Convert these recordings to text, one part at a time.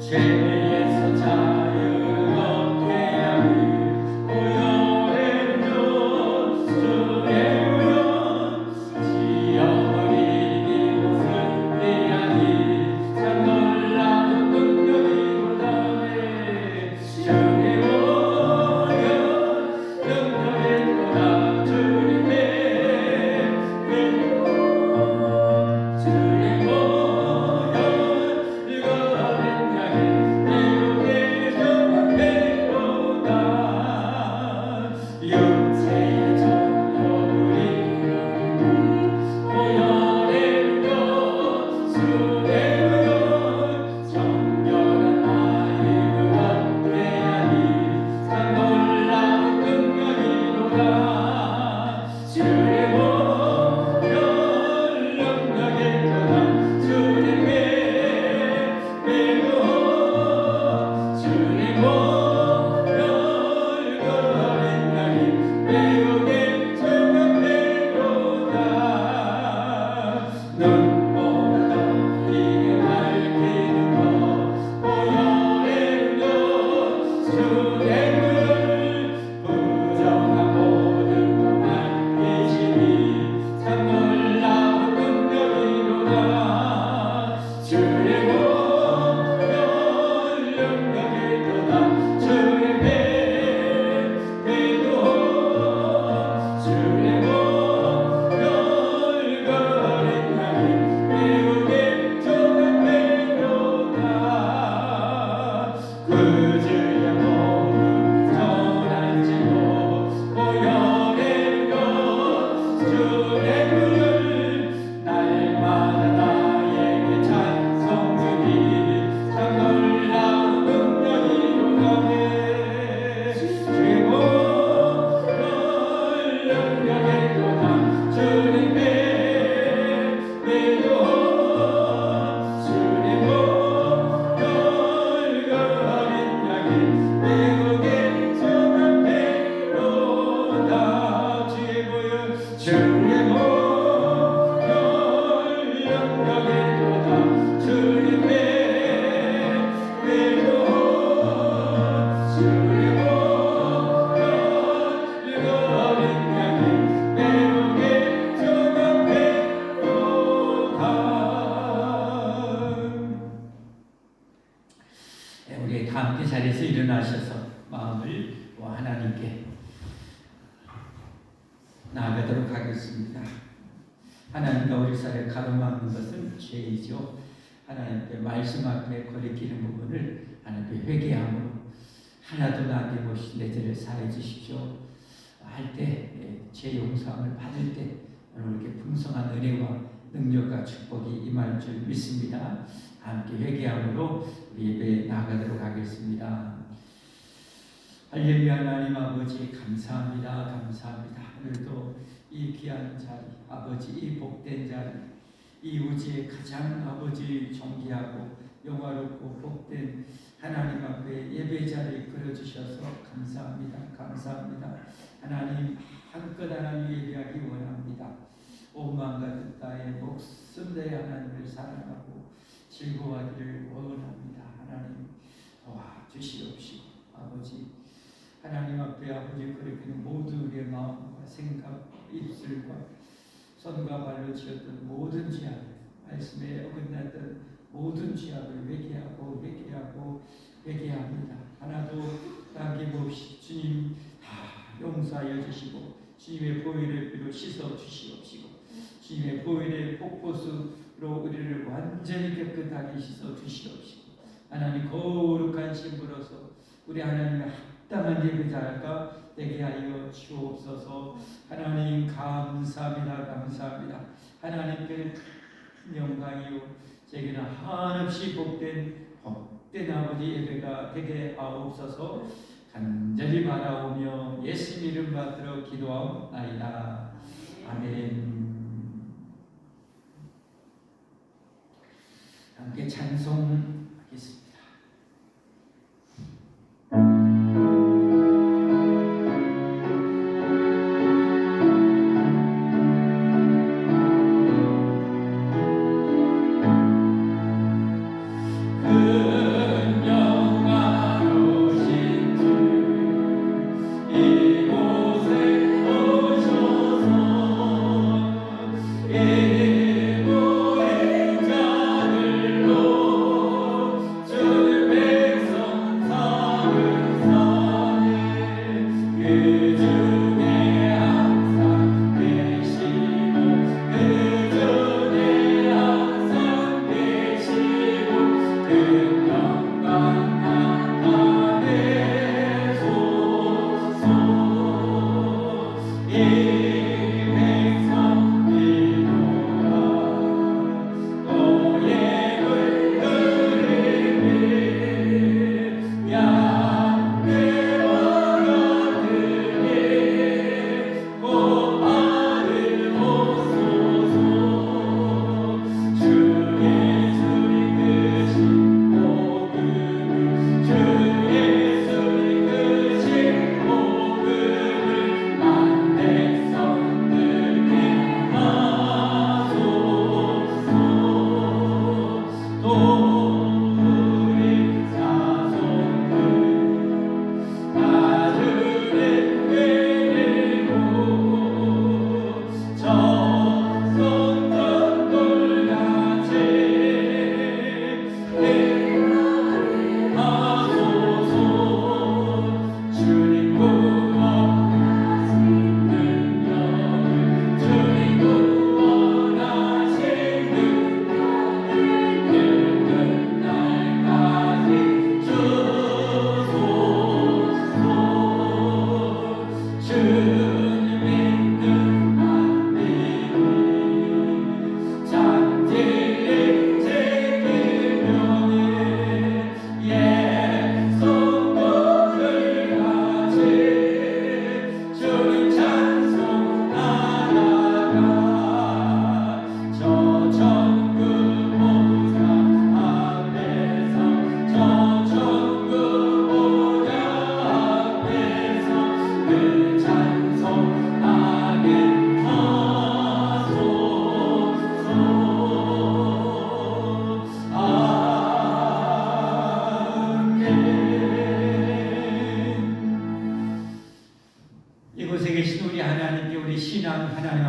죄에서 자유를 얻게 하리. 오열의 교 주의 구원 지어버린 이곳은 피하니 참 놀라운 능력이로다. 주의 오열 능력이로다. 주님의 주의 오열 이거는 향해 내게 경배로다. 육체의 전율이 오열의 교 주의 구원 정결한 아임을 얻게 하니 참 놀라운 능력이로다. 주의 오열 능력이로다. 주님의 매우 주의 오열 거린 날이 매우게 주급되로다. 눈보다 이게 밝히는 것 오열의 교 주의 글 부정한 모든 것 밝히시니 참 놀라운 능력이로다. 주의 오열 능력이로다. 주의 배도 주의 오열 거린 날이 매우게 주급되로다. 그주의 몸은 전할지도 오열의 교 주의 글 날마다 나에게 찬송 주니 참 놀라운 능력이로다. 주의 오열 능력이로다. 주님의 매도 주님 오열 거린 양이 매우게 주급되로다. 주의 보혈 주의 오열 능력이로다. 주님의 매도 주의 오열 거린 양이 매우게 주급되로다. 우리 다 함께 자리에서 일어나셔서 마음을 하나님께 나아가도록 하겠습니다. 하나님과 우리 사이에 가로막는 것은 죄이죠. 하나님께 말씀 앞에 거리끼는 부분을 하나님께 회개함으로 하나도 남김없이 내 죄를 사해 주십시오 할 때 죄 용서함을 받을 때 이렇게 풍성한 은혜와 능력과 축복이 임할 줄 믿습니다. 함께 회개함으로 우리 예배에 나가도록 하겠습니다. 할렐루야. 하나님 아버지 감사합니다. 감사합니다. 오늘도 이 귀한 자리, 아버지 이 복된 자리, 이 우주의 가장 아버지 존귀하고 영화롭고 복된 하나님 앞에 예배 자리에 끌어주셔서 감사합니다. 감사합니다. 하나님 한껏 하나님 예배하기 원합니다. 온 마음 같은 땅에 목숨 내 하나님을 사랑하고 즐거워하기를 원합니다. 하나님 도와주시옵시고 아버지 하나님 앞에 아버지 그리는 모든 우리의 마음과 생각, 입술과 손과 발로 지었던 모든 죄악, 말씀에 어긋났던 모든 죄악을 회개합니다. 하나도 남김없이 주님 다 용서하여 주시고 주님의 보혈의 피로 씻어 주시옵시고 주님의 보혈의 폭포수로 우리를 완전히 깨끗하게 씻어 주시옵시고 하나님 거룩한 신부로서 우리 하나님의 합당한 예배자가 되게 하여 주옵소서. 하나님 감사합니다. 감사합니다. 하나님께 영광이요 제게는 한없이 복된 아버지 예배가 되게 하옵소서. 간절히 바라오며 예수 이름 받들어 기도하옵나이다. 아멘. 함께 찬송하겠습니다. 그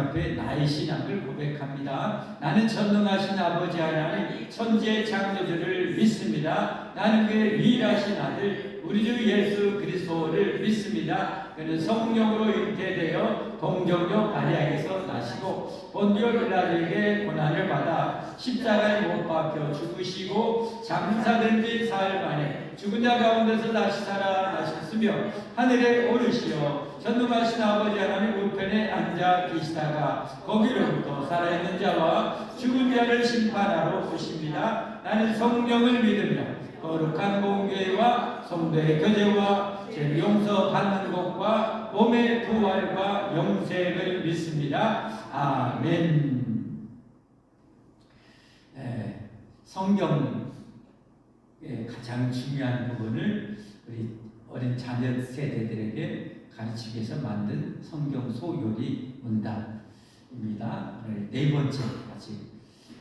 앞에 나의 신앙을 고백합니다. 나는 전능하신 아버지 하나님 천지의 창조주를 믿습니다. 나는 그의 유일하신 아들 우리 주 예수 그리스도를 믿습니다. 그는 성령으로 잉태되어 동정녀 마리아에게서 나시고 본디오 빌라도에게 고난을 받아 십자가에 못 박혀 죽으시고 장사된 지 사흘 만에 죽은 자 가운데서 다시 살아나셨으며 하늘에 오르시어 전능하신 아버지 하나님 우편에 앉아 계시다가 거기로부터 살아있는 자와 죽은 자를 심판하러 오십니다. 나는 성령을 믿으며 거룩한 공교회와 성도의 교제와 죄를 용서받는 것과 몸의 부활과 영생을 믿습니다. 아멘. 성경의 가장 중요한 부분을 우리 어린 자녀 세대들에게 가르치기 위해서 만든 성경 소요리 문답입니다. 오늘 네 번째까지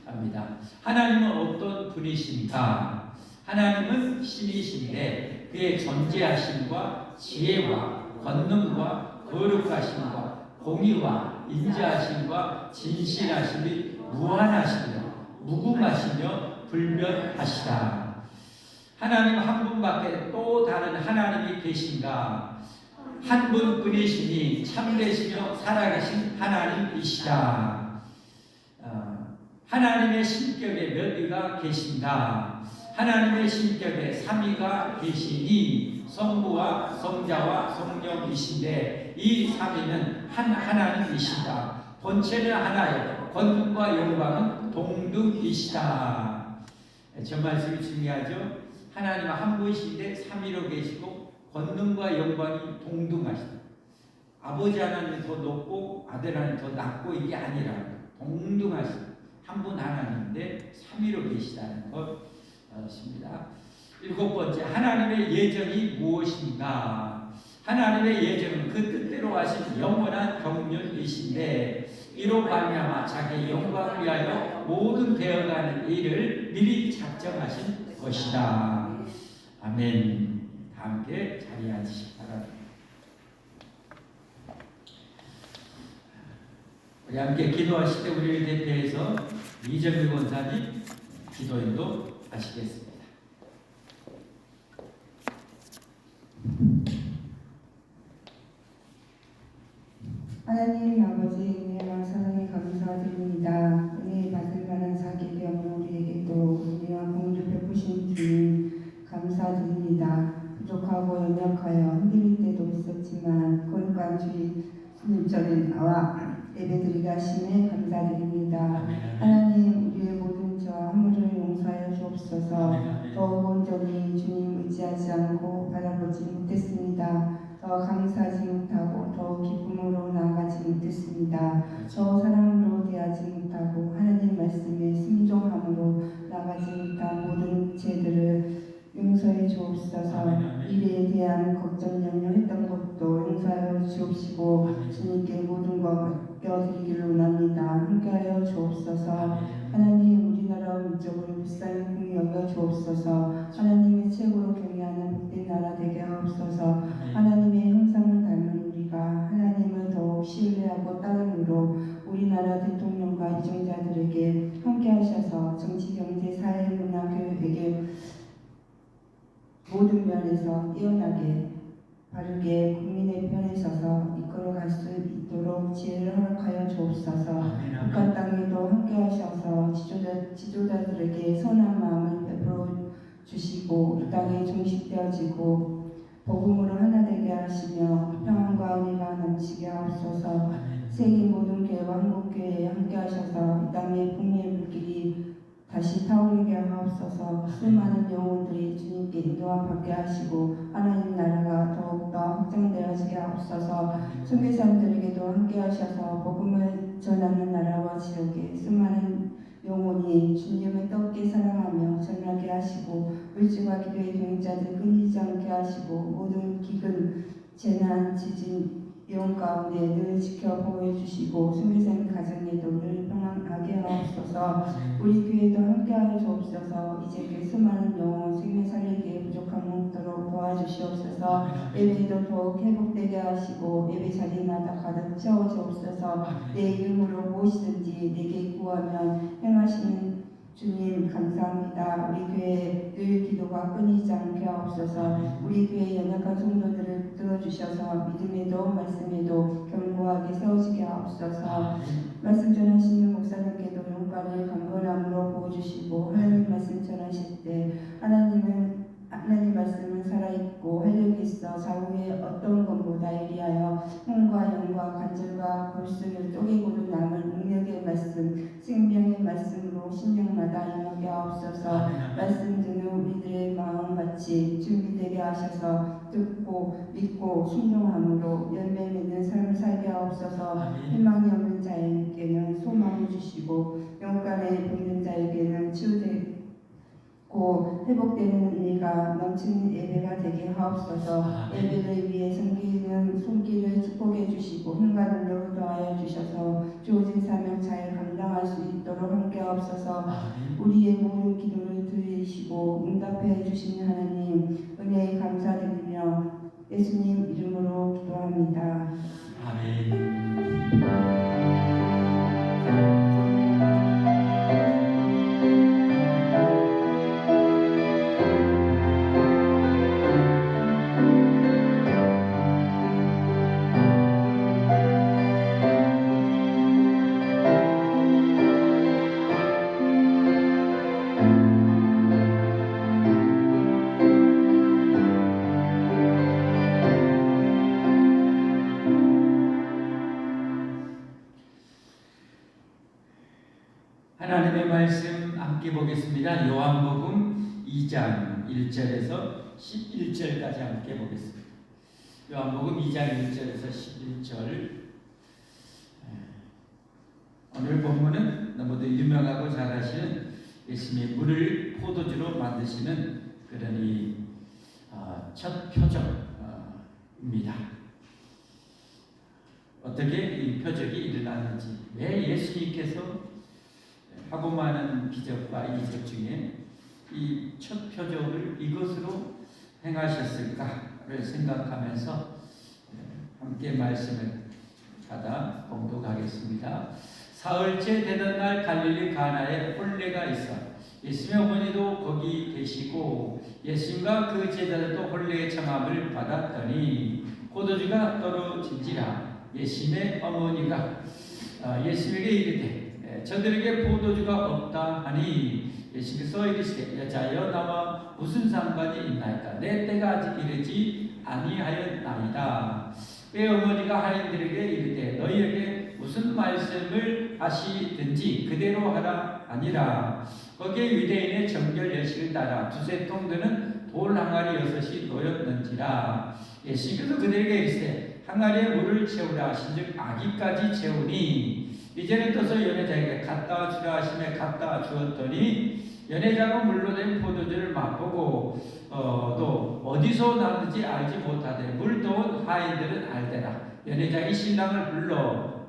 갑니다. 하나님은 어떤 분이신가? 하나님은 신이신데 그의 존재하심과 지혜와 권능과 거룩하심과 공의와 인자하심과 진실하심이 무한하시며 무궁하시며 불변하시다. 하나님 한 분밖에 또 다른 하나님이 계신가? 한 분뿐이시니 참되시며 살아계신 하나님이시다. 하나님의 신격에 몇 위가 계신가? 하나님의 신격에 삼위가 계시니 성부와 성자와 성령이신데 이 삼위는 한 하나님이시다. 본체는 하나요 권능과 영광은 동등이시다. 저 말씀이 중요하죠. 하나님은 한 분이신데 삼위로 계시고 권능과 영광이 동등하시다. 아버지 하나님이 더 높고 아들 하나님이 더 낮고 이게 아니라 동등하시다. 한 분 하나님인데 삼위로 계시다는 것입니다. 일곱 번째, 하나님의 예정이 무엇인가? 하나님의 예정은 그 뜻대로 하신 영원한 경륜이신데 이로 말미암아 자기 영광을 위하여 모든 되어가는 일을 미리 작정하신 것이다. 아멘. 다 함께 자리에 앉으시기 바랍니다. 우리 함께 기도하실 때 우리를 대표해서 이정규 권사님 기도인도 하시겠습니다. 하나님 아버지 은혜와 사랑에 감사드립니다. 은혜 받을 만한 자격이 없는 우리에게도 은혜와 공의를 베푸신 주님 감사드립니다. 부족하고 연약하여 흔들릴 때도 있었지만 거룩한 주님 전에 나와 예배드리게 하심에 감사드립니다. 하나님 우리의 모든 죄와 허물을 용서하여 주옵소서. 더욱 온전히 주님 의지하지 않고 바라보지 못했습니다. 더 감사하지 못하고 더 기쁨으로 나아가지 못했습니다. 더 사랑으로 대하지 못하고 하나님 말씀에 순종함으로 나아가지 못한 모든 죄들을 용서해 주옵소서. 미래에 대한 걱정 염려했던 것도 용서하여 주옵시고 주님께 모든 것 맡겨드리기를 원합니다. 함께하여 주옵소서. 하나님 우리나라 민족을 불쌍히 궁히 여겨 주옵소서. 하나님의 최고로 경외하는 복된 나라 되게 하옵소서. 하나님의 형상을 닮은 우리가 하나님을 더욱 신뢰하고 따름으로 우리나라 대통령과 이종자들에게 함께하셔서 정치, 경제, 사회, 문화, 교육에게 모든 면에서 뛰어나게 바르게 국민의 편에 서서 이끌어갈 수 있도록 지혜를 허락하여 주옵소서. 북한 땅에도 함께하셔서 지도자들에게 선한 마음을 베풀어 주시고 이 땅에 종식되어지고 복음으로 하나 되게 하시며 평안과 은혜가 넘치게 하옵소서. 세계 모든 교회와 한국교회에 함께하셔서 이 땅에 복음의 물길이 다시 타오르게 하옵소서. 수많은 영혼들이 주님께 인도함 받게 하시고 하나님 나라가 더욱더 확장되어지게 하옵소서. 선교사님들에게도 함께 하셔서 복음을 전하는 나라와 지역에 수많은 영혼이 주님을 뜨겁게 사랑하며 전하게 하시고 물질과 기도의 동행자들 끊이지 않게 하시고 모든 기근, 재난, 지진, 위험 가운데 늘 지켜 보호해 주시고 선교사님 가정에도 늘 평안하게 하옵소서. 우리 교회도 함께하여 주옵소서. 이제 그 수많은 영혼 생명 살리기에 부족함 없도록 도와주시옵소서. 주옵소서. 예배도 더욱 회복되게 하시고 예배 자리마다 가득 채워 주옵소서. 내 이름으로 무엇이든지 내게 구하면 행하시는 주님 감사합니다. 우리 교회 늘 기도가 끊이지 않게 하옵소서. 우리 교회 연약한 성도들을 들어주셔서 믿음에도 말씀에도 견고하게 세워지게 하옵소서. 말씀 전하시는 목사님께도 용가를 강건함으로 부어주시고 하나님 말씀 전하실 때 하나님 말씀은 살아있고 활력이 있어 좌우에 어떤 것보다 예리하여 hum과 영과 관절과 골수를 쪼개고도 남을 능력의 말씀 생명의 말씀으로 심령마다 임하게 하옵소서. 말씀 듣는 우리들의 마음같이 준비되게 하셔서 듣고 믿고 순종함으로 열매 맺는 삶을 살게 하옵소서. 희망이 없는 자에게는 소망을 주시고 영간에 붙는 자에게는 치유되고 회복되는 은혜가 넘치는 예배가 되게 하옵소서. 예배를 위해 섬기는 손길을 축복해 주시고 힘과 능력을 더하여 주셔서 주어진 사명 잘 감당할 수 있도록 함께 하옵소서. 우리의 모든 기도를 들으시고 응답해 주시는 하나님 은혜에 감사드리며 예수님 이름으로 기도합니다. 아멘. 하나님의 말씀 함께 보겠습니다. 요한복음 2장 1절에서 11절까지 함께 보겠습니다. 요한복음 2장 1절에서 11절. 오늘 본문은 너무도 유명하고 잘 아시는 예수님의 물을 포도주로 만드시는 그런 첫 표적입니다. 어떻게 이 표적이 일어났는지, 왜 예수님께서 하고 많은 기적과 이적 중에 이 첫 표적을 이것으로 행하셨을까를 생각하면서 함께 말씀을 받아 봉독하겠습니다. 사흘째 되던 날 갈릴리 가나에 혼례가 있어 예수님의 어머니도 거기 계시고 예수님과 그 제자들도 혼례의 청함을 받았더니 포도주가 떨어진지라 예수님의 어머니가 예수님에게 이르되 저들에게 포도주가 없다 하니 예수께서 이르시되 여자여 나와 무슨 상관이 있나이까 내 때가 아직 이르지 아니하였나이다. 그 어머니가 하인들에게 이르되 너희에게 무슨 말씀을 하시든지 그대로 하라 하니라. 거기에 유대인의 정결 예식을 따라 두세 통 드는 돌 항아리 6이 놓였는지라. 예수께서 그들에게 이르시되 항아리에 물을 채우라 하신즉 아기까지 채우니 이제는 떠서 연회자에게 갖다 주라 하시며 갖다 주었더니 연회자가 물로 된 포도주를 맛보고 또 어디서 났는지 알지 못하되 물 떠온 하인들은 알되라. 연회자의 신랑을 불러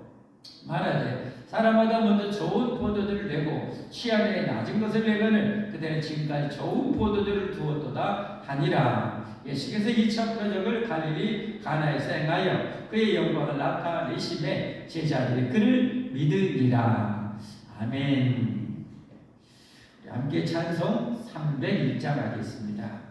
말하되 사람마다 먼저 좋은 포도주를 내고 취하에 낮은 것을 내거늘 그대는 지금까지 좋은 포도주를 두었도다 하니라. 예수께서 이 첫 표적을 갈릴리 가나에서 행하여 그의 영광을 나타내심에 제자들이 그를 믿으리라. 아멘. 함께 찬송 301장 하겠습니다.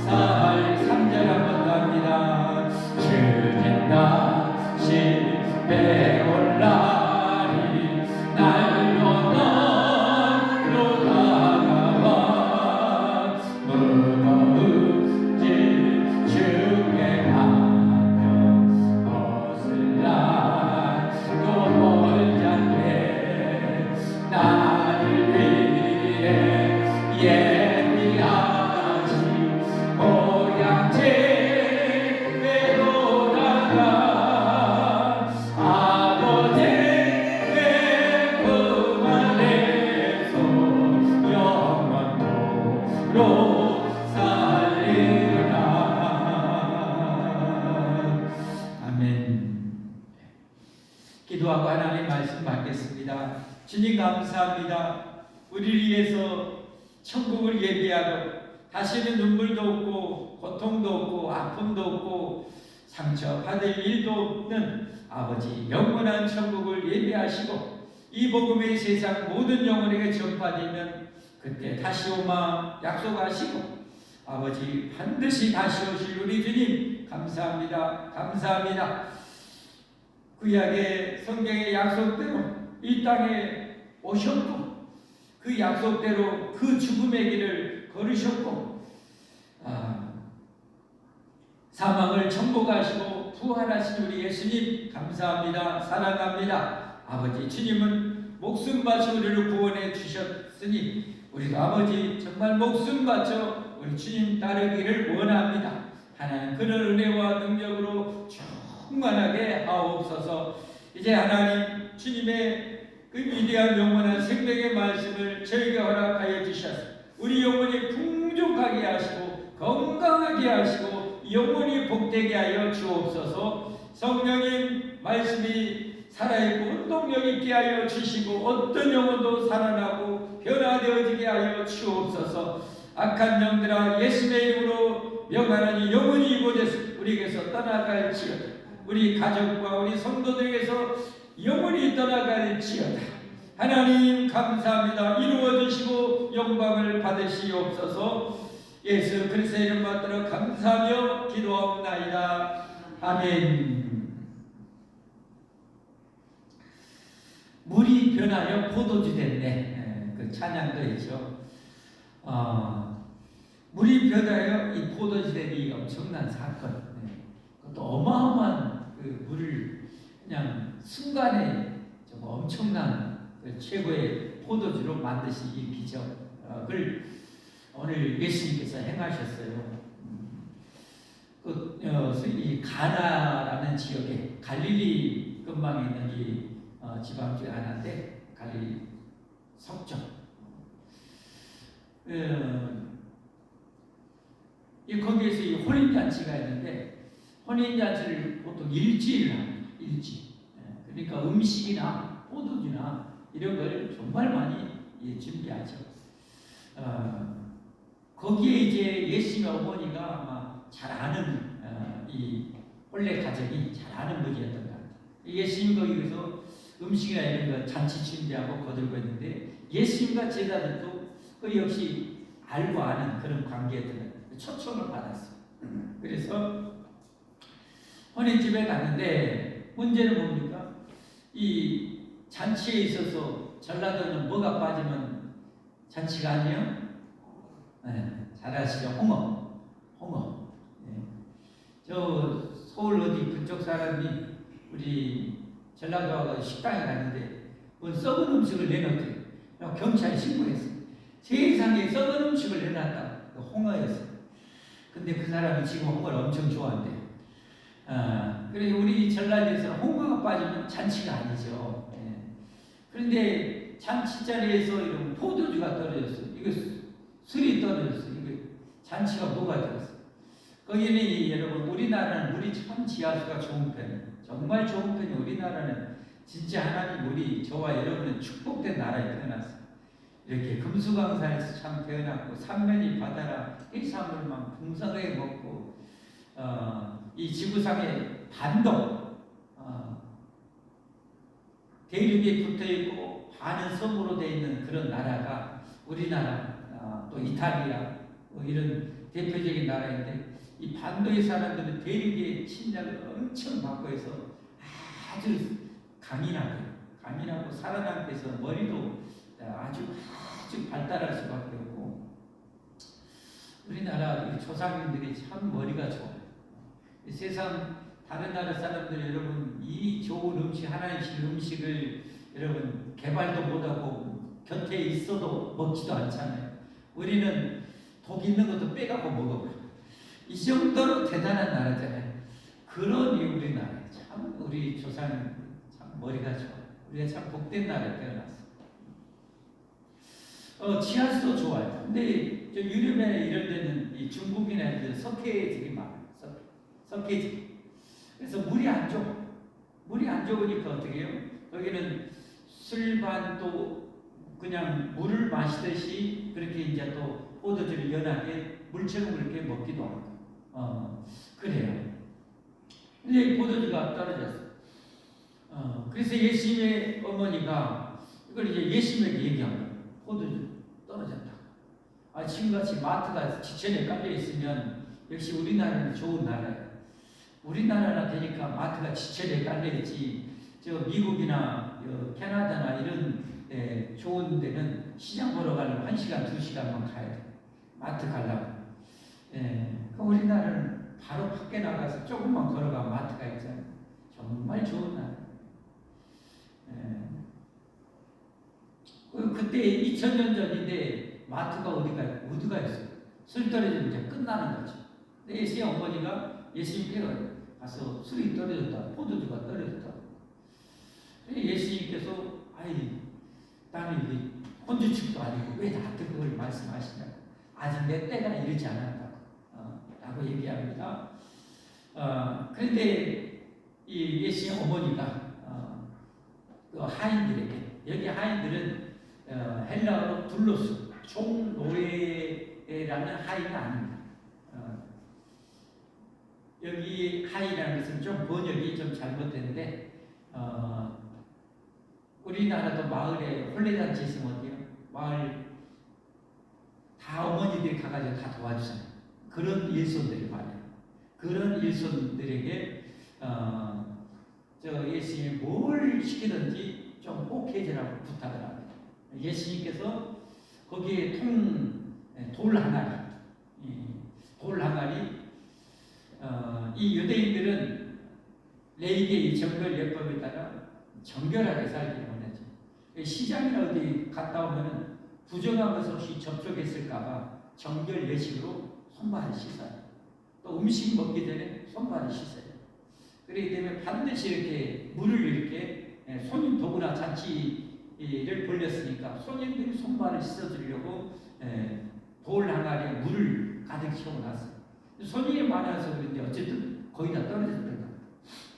살 3절 한번 더 합니다. 주는 다시 배올라리 날로 너로 다가와 무거운 짐 주께 맡겨 벗을라 또 멀지 않네 나를 위해 예비하시 고향 집에 돌아가 아버지의 품 안에서 영원토록 살리라. 아멘. 기도하고 하나님 말씀 받겠습니다. 주님 감사합니다. 우리를 위해서 천국을 예비하고 다시는 눈물도 없고 고통도 없고 아픔도 없고 상처 받을 일도 없는 아버지 영원한 천국을 예비하시고 이 복음의 세상 모든 영혼에게 전파되면 그때 다시 오마 약속하시고 아버지 반드시 다시 오실 우리 주님 감사합니다. 감사합니다. 구약의 성경의 약속대로 이 땅에 오셨고 그 약속대로 그 죽음의 길을 걸으셨고 사망을 정복하시고 부활하신 우리 예수님 감사합니다. 사랑합니다. 아버지 주님은 목숨 바쳐 우리를 구원해 주셨으니 우리도 아버지 정말 목숨 바쳐 우리 주님 따르기를 원합니다. 하나님 그런 은혜와 능력으로 충만하게 하옵소서. 이제 하나님 주님의 그 위대한 영원한 생명의 말씀을 저에게 허락하여 주셔서 우리 영혼이 풍족하게 하시고 건강하게 하시고 영혼이 복되게 하여 주옵소서. 성령님 말씀이 살아있고 운동력 있게 하여 주시고 어떤 영혼도 살아나고 변화되어지게 하여 주옵소서. 악한 영들아 예수의 이름으로 명하노니 영혼이 이곳에서 우리에게서 떠나갈지어다. 우리 가족과 우리 성도들에게서 영원히 떠나갈지어다. 하나님 감사합니다. 이루어주시고 영광을 받으시옵소서. 예수 그리스도의 이름 받들어 감사하며 기도하옵나이다. 아멘. 물이 변하여 포도주 됐네. 그 찬양도 있죠. 물이 변하여 이 포도주 된 이 엄청난 사건. 그것도 어마어마한 그 물을 그냥 순간에 좀 엄청난 그 최고의 포도주로 만드신 이 기적을 오늘 예수님께서 행하셨어요. 이 가나라는 지역에 갈릴리 근방에 있는 이 지방 중에 하나인데 갈릴리 석정. 거기에서 이 혼인잔치가 있는데 혼인잔치를 보통 일주일 합니다. 일주일. 그러니까 음식이나 포도주나 이런 걸 정말 많이 준비하죠. 거기에 이제 예수님의 어머니가 아마 잘 아는 이 본래 가정이 잘 아는 분이었던 것 같아요. 예수님 거기서 음식이나 이런 거 잔치 준비하고 거들고 있는데 예수님과 제자들도 그 역시 알고 아는 그런 관계였던 것 같아요. 초청을 받았어요. 그래서 혼인집에 갔는데 문제는 뭡니까? 이 잔치에 있어서 전라도는 뭐가 빠지면 잔치가 아니에요? 잘 아시죠? 홍어. 저 서울 어디 그쪽 사람이 우리 전라도하고 식당에 갔는데 썩은 음식을 내놓더래요. 경찰에 신고했어요. 세상에 썩은 음식을 내놨다. 홍어였어요. 근데 그 사람이 지금 홍어를 엄청 좋아한대요. 그래 우리 전라도에서는 홍어가 빠지면 잔치가 아니죠. 그런데 잔치 자리에서 이런 포도주가 떨어졌어요. 이거 술이 떨어졌어요. 이거 잔치가 뭐가 되었어요? 거기는 여러분 우리나라는 물이 참 지하수가 좋은 편이에요. 정말 좋은 편이 우리나라는 진짜 하나님 우리 저와 여러분은 축복된 나라에 태어났어요. 이렇게 금수강산에서 참 태어났고 삼면이 바다라 해산물만 풍성하게 먹고 이 지구상의 반도 대륙에 붙어있고 반은 섬으로 되어 있는 그런 나라가 우리나라 또 이탈리아 이런 대표적인 나라인데 이 반도의 사람들은 대륙의 침략을 엄청 받고 해서 아주 강인하고 살아남기 위해서 머리도 아주 발달할 수밖에 없고 우리나라 이 조상님들이 참 머리가 좋아요. 세상 다른 나라 사람들 여러분 이 좋은 음식 하나님 신 음식을 여러분 개발도 못하고 곁에 있어도 먹지도 않잖아요. 우리는 독 있는 것도 빼갖고 먹어요. 이 정도로 대단한 나라잖아요. 그러니 우리나라 참 우리 조상 참 머리가 좋아요. 우리가 참 복된 나라에 태어났어요. 지하수도 좋아요. 근데 저 유럽에 이런 데는 이 중국이나 이런 석회질이 많아요. 석회질. 그래서 물이 안 좋아. 물이 안 좋으니까 어떻게 해요? 여기는 술반도 그냥 물을 마시듯이 그렇게 이제 또 포도주를 연하게 물처럼 그렇게 먹기도 하고. 그래요. 근데 포도주가 떨어졌어. 그래서 예수님의 어머니가 이걸 이제 예수님에게 얘기한 거예요. 포도주 떨어졌다. 지금같이 마트가 지천에 깔려 있으면 역시 우리나라는 좋은 나라예요. 우리나라나 되니까 마트가 지천에 깔려 있지. 저 미국이나 캐나다나 이런 좋은 데는 시장 보러 가려면 1시간, 2시간만 가야 돼. 마트 가려면. 그러니까 우리나라는 바로 밖에 나가서 조금만 걸어가 마트가 있잖아요. 정말 좋은 나라. 그때 2000년 전인데 마트가 어디가 있어요? 술 떨어지면 이제 끝나는 거죠. 근데 예수의 어머니가 예수님께 가서 술이 떨어졌다, 포도주가 떨어졌다. 예수님께서 나는 이게 혼주축도 아니고 왜 나한테 그걸 말씀하시냐고. 아직 내 때가 이르지 않았다고 라고 얘기합니다. 그런데 이 예수의 어머니가 그 하인들에게, 여기 하인들은 헬라어로 둘로스, 총노예라는 하인이 아닙니다. 여기 하인이라는 것은 좀 번역이 좀 잘못됐는데 우리나라도 마을에 혼례잔치 있으면 어때요? 마을 다 어머니들이 가가지고 다 도와주잖아요. 그런 일손들이 많아요. 그런 일손들에게 저 예수님이 뭘 시키든지 좀 꼭 해주라고 부탁을 합니다. 예수님께서 거기에 돌 항아리, 이 유대인들은 레위기의 정결 예법에 따라 정결하게 살기를 원하죠. 시장이나 어디 갔다 오면은 부정한 것 없이 접촉했을까봐 정결 예식으로 손발을 씻어요. 또 음식 먹기 전에 손발을 씻어요. 그렇기 때문에 반드시 이렇게 물을 이렇게 손님 도구나 잔치를 벌렸으니까 손님들이 손발을 씻어주려고 돌 항아리에 물을 가득 채워놨어요. 손님이 많아서 그런지 어쨌든 거의 다 떨어졌던 것.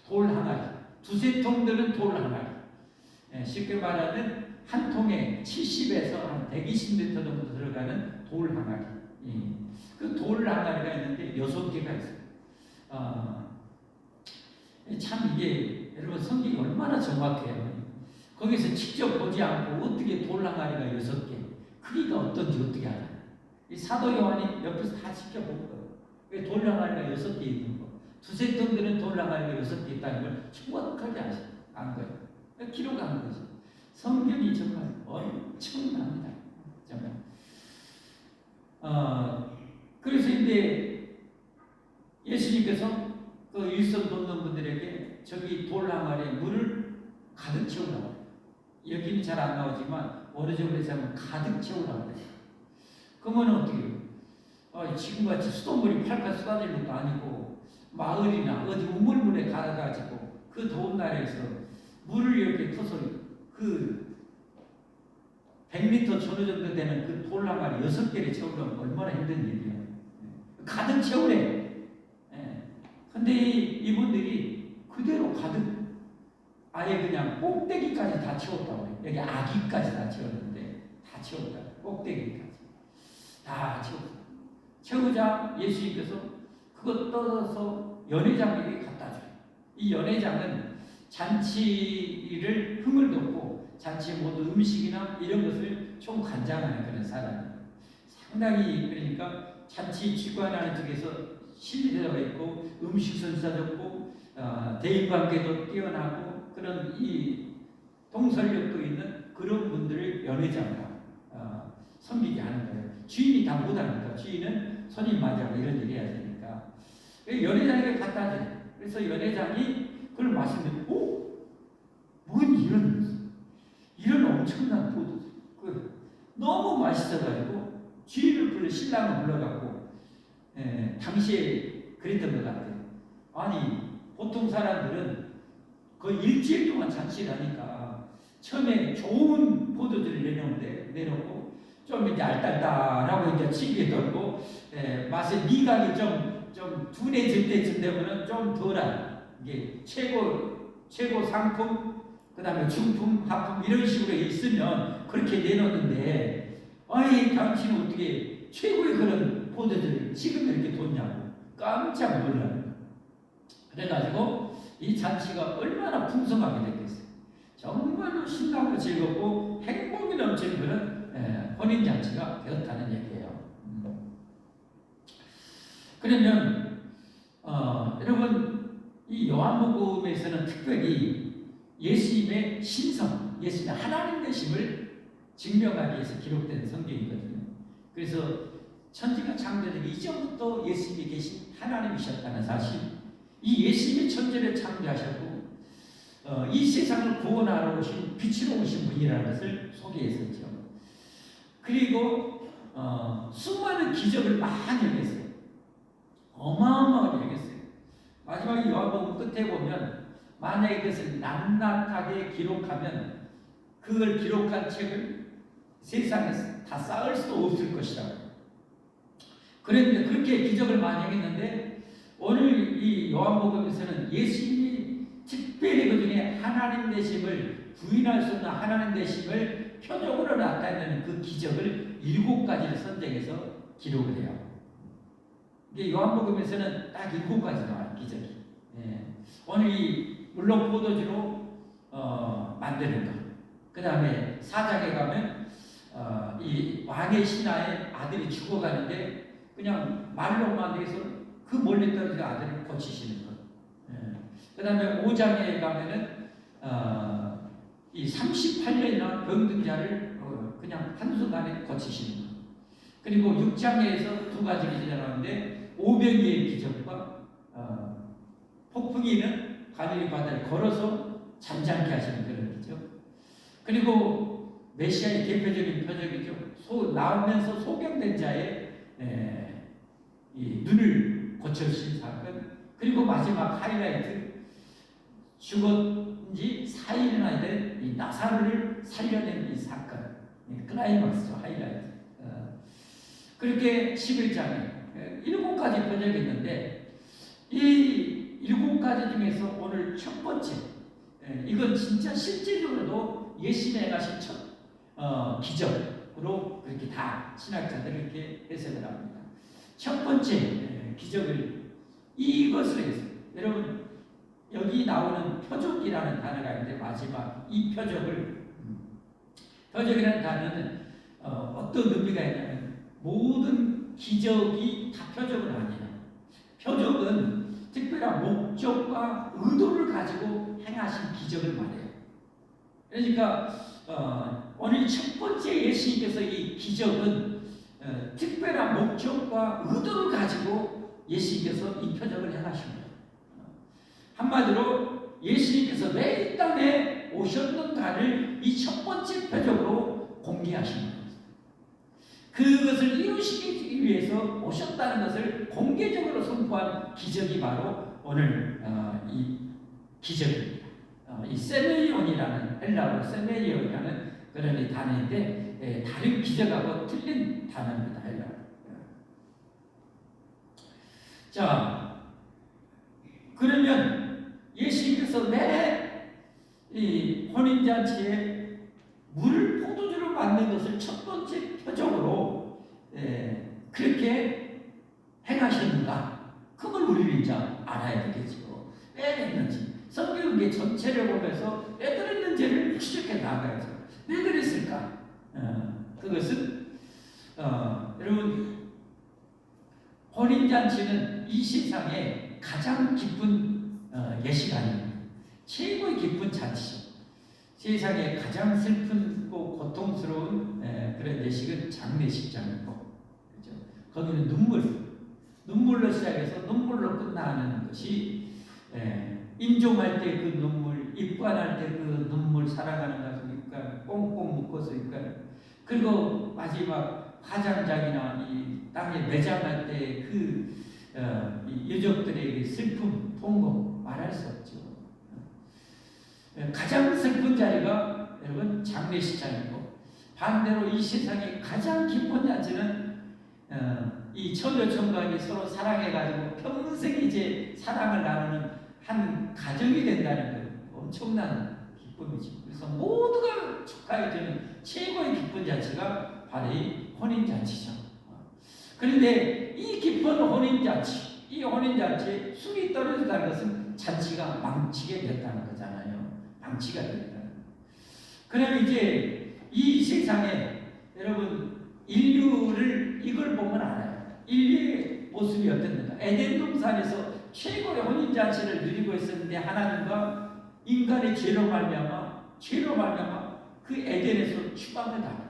돌 항아리. 두세 통들은 돌 항아리. 쉽게 말하면 한 통에 70에서 한 120m 정도 들어가는 돌 항아리. 그 돌 항아리가 있는데 6개가 있어요. 참 이게 여러분 성경이 얼마나 정확해요. 거기서 직접 보지 않고 어떻게 돌 항아리가 6개, 크기가 어떤지 어떻게 알아요? 이 사도 요한이 옆에서 다 지켜본 거예요. 돌 항아리가 6개 있는 거. 두세 통들은 돌 항아리가 6개 있다는 걸 정확하게 안 거예요. 기록한 거죠. 성경이 정말 엄청납니다. 정말. 그래서 이제 예수님께서 그 일손 돕는 분들에게 저기 돌 항아리에 물을 가득 채우라고. 여기는 잘 안 나오지만 오래전에 하면 가득 채우라고 그래요. 그러면 어떻게 해요? 지금같이 수돗물이 팔팔 쏟아지는 것도 아니고 마을이나 어디 우물물에 가가지고 그 더운 날에서 물을 이렇게 터서 그 100m 전후 정도 되는 그 돌 항아리 6개를 채우려면 얼마나 힘든 일이에요. 가득 채우래. 근데 이분들이 그대로 가득 아예 그냥 꼭대기까지 다 채웠다고 해요. 여기 아기까지 다 채웠는데 다 채웠다. 꼭대기까지 다 채웠다. 채우자 예수님께서 그것 떠서 연회장에게 갖다 줘요. 이 연회장은 잔치를 흥을 돋고 잔치 모든 음식이나 이런 것을 총관장하는 그런 사람이에요. 상당히 그러니까 잔치 주관하는 쪽에서 신뢰되어 있고 음식 선사졌고 대인관계도 뛰어나고 그런 이 동설력도 있는 그런 분들을 연회장으로 섬기게 하는 거예요. 주인이 다 못하니까 주인은 손님 맞이하고 이런 일 해야 되니까 연회장에게 갖다 줘요. 그래서 연회장이 그걸 마시면 뭔 이런 엄청난 포도 너무 맛있어가지고 주인을 불러 신랑을 불러갖고 당시에 그랬던 것 같아요. 아니 보통 사람들은 거의 일주일 동안 잔치를 하니까 처음에 좋은 포도주를 내놓고 좀 이제 알딸딸하고 이제 치게 돌고 맛의 미각이 좀 둔해질 때쯤 되면은 좀 덜한 이게 최고 상품 그다음에 중품 하품 이런 식으로 있으면 그렇게 내놓는데 아니 당신은 어떻게 최고의 그런 포도주를 지금 이렇게 뒀냐고 깜짝 놀라요. 그래가지고 이 잔치가 얼마나 풍성하게 됐겠어요. 정말로 신나고 즐겁고 행복이 넘치는 그런 혼인잔치가 되었다는 얘기예요. 그러면 여러분 이 요한복음에서는 특별히 예수님의 신성, 예수님의 하나님 되심을 증명하기 위해서 기록된 성경이거든요. 그래서 천지가 창조되기 이전부터 예수님이 계신 하나님이셨다는 사실, 이 예수님의 천지를 창조하셨고 이 세상을 구원하러 오신 빛으로 오신 분이라는 것을 소개했었죠. 그리고 수많은 기적을 많이 행했어요. 어마어마하게 행했어요. 마지막 요한복음 끝에 보면 만약에 그것을 낱낱하게 기록하면 그걸 기록한 책을 세상에서 다 쌓을 수도 없을 것이라고. 그런데 그렇게 기적을 많이 했는데 오늘 이 요한복음에서는 예수님이 특별히 그 중에 하나님 되심을 부인할 수 없는 하나님 되심을 표적으로 나타내는 그 기적을 7가지를 선정해서 기록을 해요. 이게 요한복음에서는 딱 7가지 나와요, 기적이. 오늘 물론 포도주로 만드는 것. 그 다음에 4장에 가면 이 왕의 신하의 아들이 죽어가는데 그냥 말로만 해서 그 멀리 떨어진 아들을 고치시는 것. 그 다음에 5장에 가면은 이 38년이나 병든 자를 그냥 한순간에 고치시는 것. 그리고 6장에서 2가지가 일어나는데 오병이의 기적과 폭풍이는 갈릴리 바다를 걸어서 잠잠케 하시는 그런 기적. 그리고 메시아의 대표적인 표적이죠. 나오면서 소경된 자의 이 눈을 고쳐주신 사건. 그리고 마지막 하이라이트, 죽은 지 4일이나 된 이 나사로를 살려낸 이 사건. 클라이막스죠, 하이라이트. 그렇게 11장에 7가지 표적이 있는데 이 7가지 중에서 오늘 첫 번째, 이건 진짜 실제적으로도 예수님이 행하신 첫 기적으로 그렇게 다 신학자들이 이렇게 해석을 합니다. 첫 번째 기적을 이것을 해서 여러분 여기 나오는 표적이라는 단어가 있는데 마지막 이 표적이라는 단어는 어떤 의미가 있냐면 모든 기적이 다 표적은 아니에요. 표적은 특별한 목적과 의도를 가지고 행하신 기적을 말해요. 그러니까 오늘 첫 번째 예수님께서 이 기적은 특별한 목적과 의도를 가지고 예수님께서 이 표적을 행하십니다. 한마디로 예수님께서 왜 이 땅에 오셨는가를 이 첫 번째 표적으로 공개하십니다. 그것을 이루시기 위해서 오셨다는 것을 공개적으로 선포한 기적이 바로 오늘 이 기적입니다. 이 세메리온이라는 헬라어로 세메리온이라는 그런 이 단어인데 다른 기적하고 틀린 단어입니다. 헬라어. 자, 그러면 예수님께서 왜 이 혼인잔치에 물을 포도주로 만든 것을 첫 번째 표적으로 그렇게 행하셨는가? 그걸 우리는 이제 알아야 되겠죠. 왜 했는지. 성경의 전체를 보면서 왜 그랬는지를 추적해 나가야죠. 왜 그랬을까? 그것은 여러분 혼인잔치는 이 세상에 가장 기쁜 예식아닙니다. 최고의 기쁜 잔치죠. 세상에 가장 슬픈고 고통스러운 그런 예식은 장례식장이고, 그렇죠? 거기는 눈물로 시작해서 눈물로 끝나는 것이, 인종할 때 그 눈물, 입관할 때 그 눈물, 살아가는 가슴 입관, 꽁꽁 묶어서 입관, 그리고 마지막 화장장이나 이 땅에 매장할 때 그 유족들의 슬픔, 통곡 말할 수 없죠. 가장 슬픈 자리가 여러분 장례식장이고, 반대로 이 세상에 가장 기쁜 잔치는 이 처녀 총각이 서로 사랑해가지고 평생 이제 사랑을 나누는 한 가정이 된다는 거, 엄청난 기쁨이죠. 그래서 모두가 축하해주는 최고의 기쁜 잔치가 바로 이 혼인잔치죠. 그런데 이 기쁜 혼인잔치, 이 혼인잔치에 술이 떨어진다는 것은 잔치가 망치게 됐다는 거잖아요. 망치가 됐다는 거. 그럼 이제 이 세상에 여러분 인류를 이걸 보면 알아요. 인류의 모습이 어땠는가. 에덴 동산에서 최고의 혼인잔치를 누리고 있었는데 하나님과 인간의 죄로 말미암아 그 에덴에서 추방을 당합니다.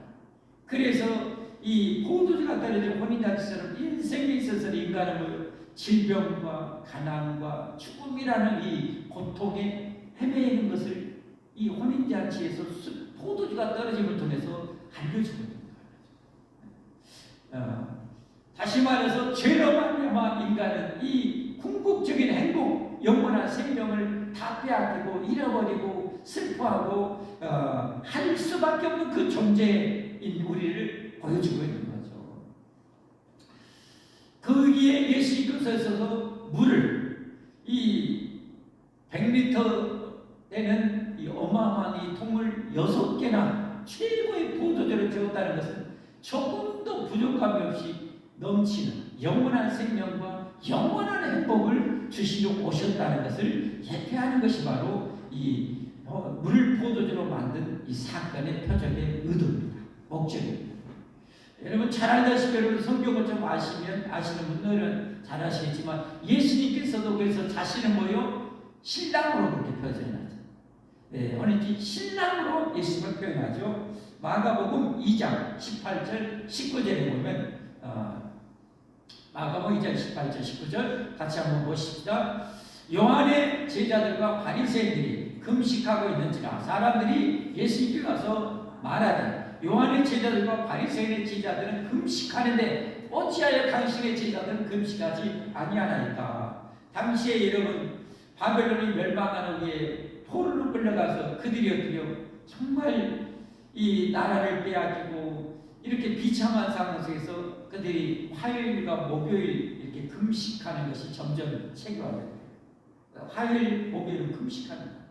그래서 이 포도주가 떨어진 혼인잔치처럼 인생에 있어서 인간은 질병과 가난과 죽음이라는 이 고통에 헤매이는 것을 이 혼인잔치에서 포도주가 떨어짐을 통해서 알려주고 있는 거예요. 다시 말해서 죄로 말미암아 인간은 이 궁극적인 행복, 영원한 생명을 다 빼앗기고 잃어버리고 슬퍼하고 할 수밖에 없는 그 존재인 우리를 보여주고 있는 거죠. 거기에 예수님께서 물을 이 100리터 되는 이 어마어마한 이 통을 6개나 최고의 포도주를 채웠다는 것은 조금도 부족함이 없이 넘치는 영원한 생명과 영원한 행복을 주시려 오셨다는 것을 예표하는 것이 바로 이 물 포도주로 만든 이 사건의 표적의 의도입니다. 목적입니다. 여러분 잘 알다시피 여러분 성경을 좀 아시는 분들은 잘 아시겠지만 예수님께서도 그래서 자신을 뭐요? 신랑으로 그렇게 표현하죠. 어느지 신랑으로 예수님을 표현하죠. 마가복음 2장 18절 19절에 보면 마가복음 2장 18절 19절 같이 한번 보십시다. 요한의 제자들과 바리새인들이 금식하고 있는지라 사람들이 예수님께 가서 말하되 요한의 제자들과 바리새인의 제자들은 금식하는데 어찌하여 당신의 제자들은 금식하지 아니하나이까. 당시에 여러분 바벨론이 멸망하는 후에 포로로 끌려가서 그들이 어떻게 정말 이 나라를 빼앗기고 이렇게 비참한 상황 속에서 그들이 화요일과 목요일 이렇게 금식하는 것이 점점 체계화돼요. 화요일, 목요일은 금식하는 거예요.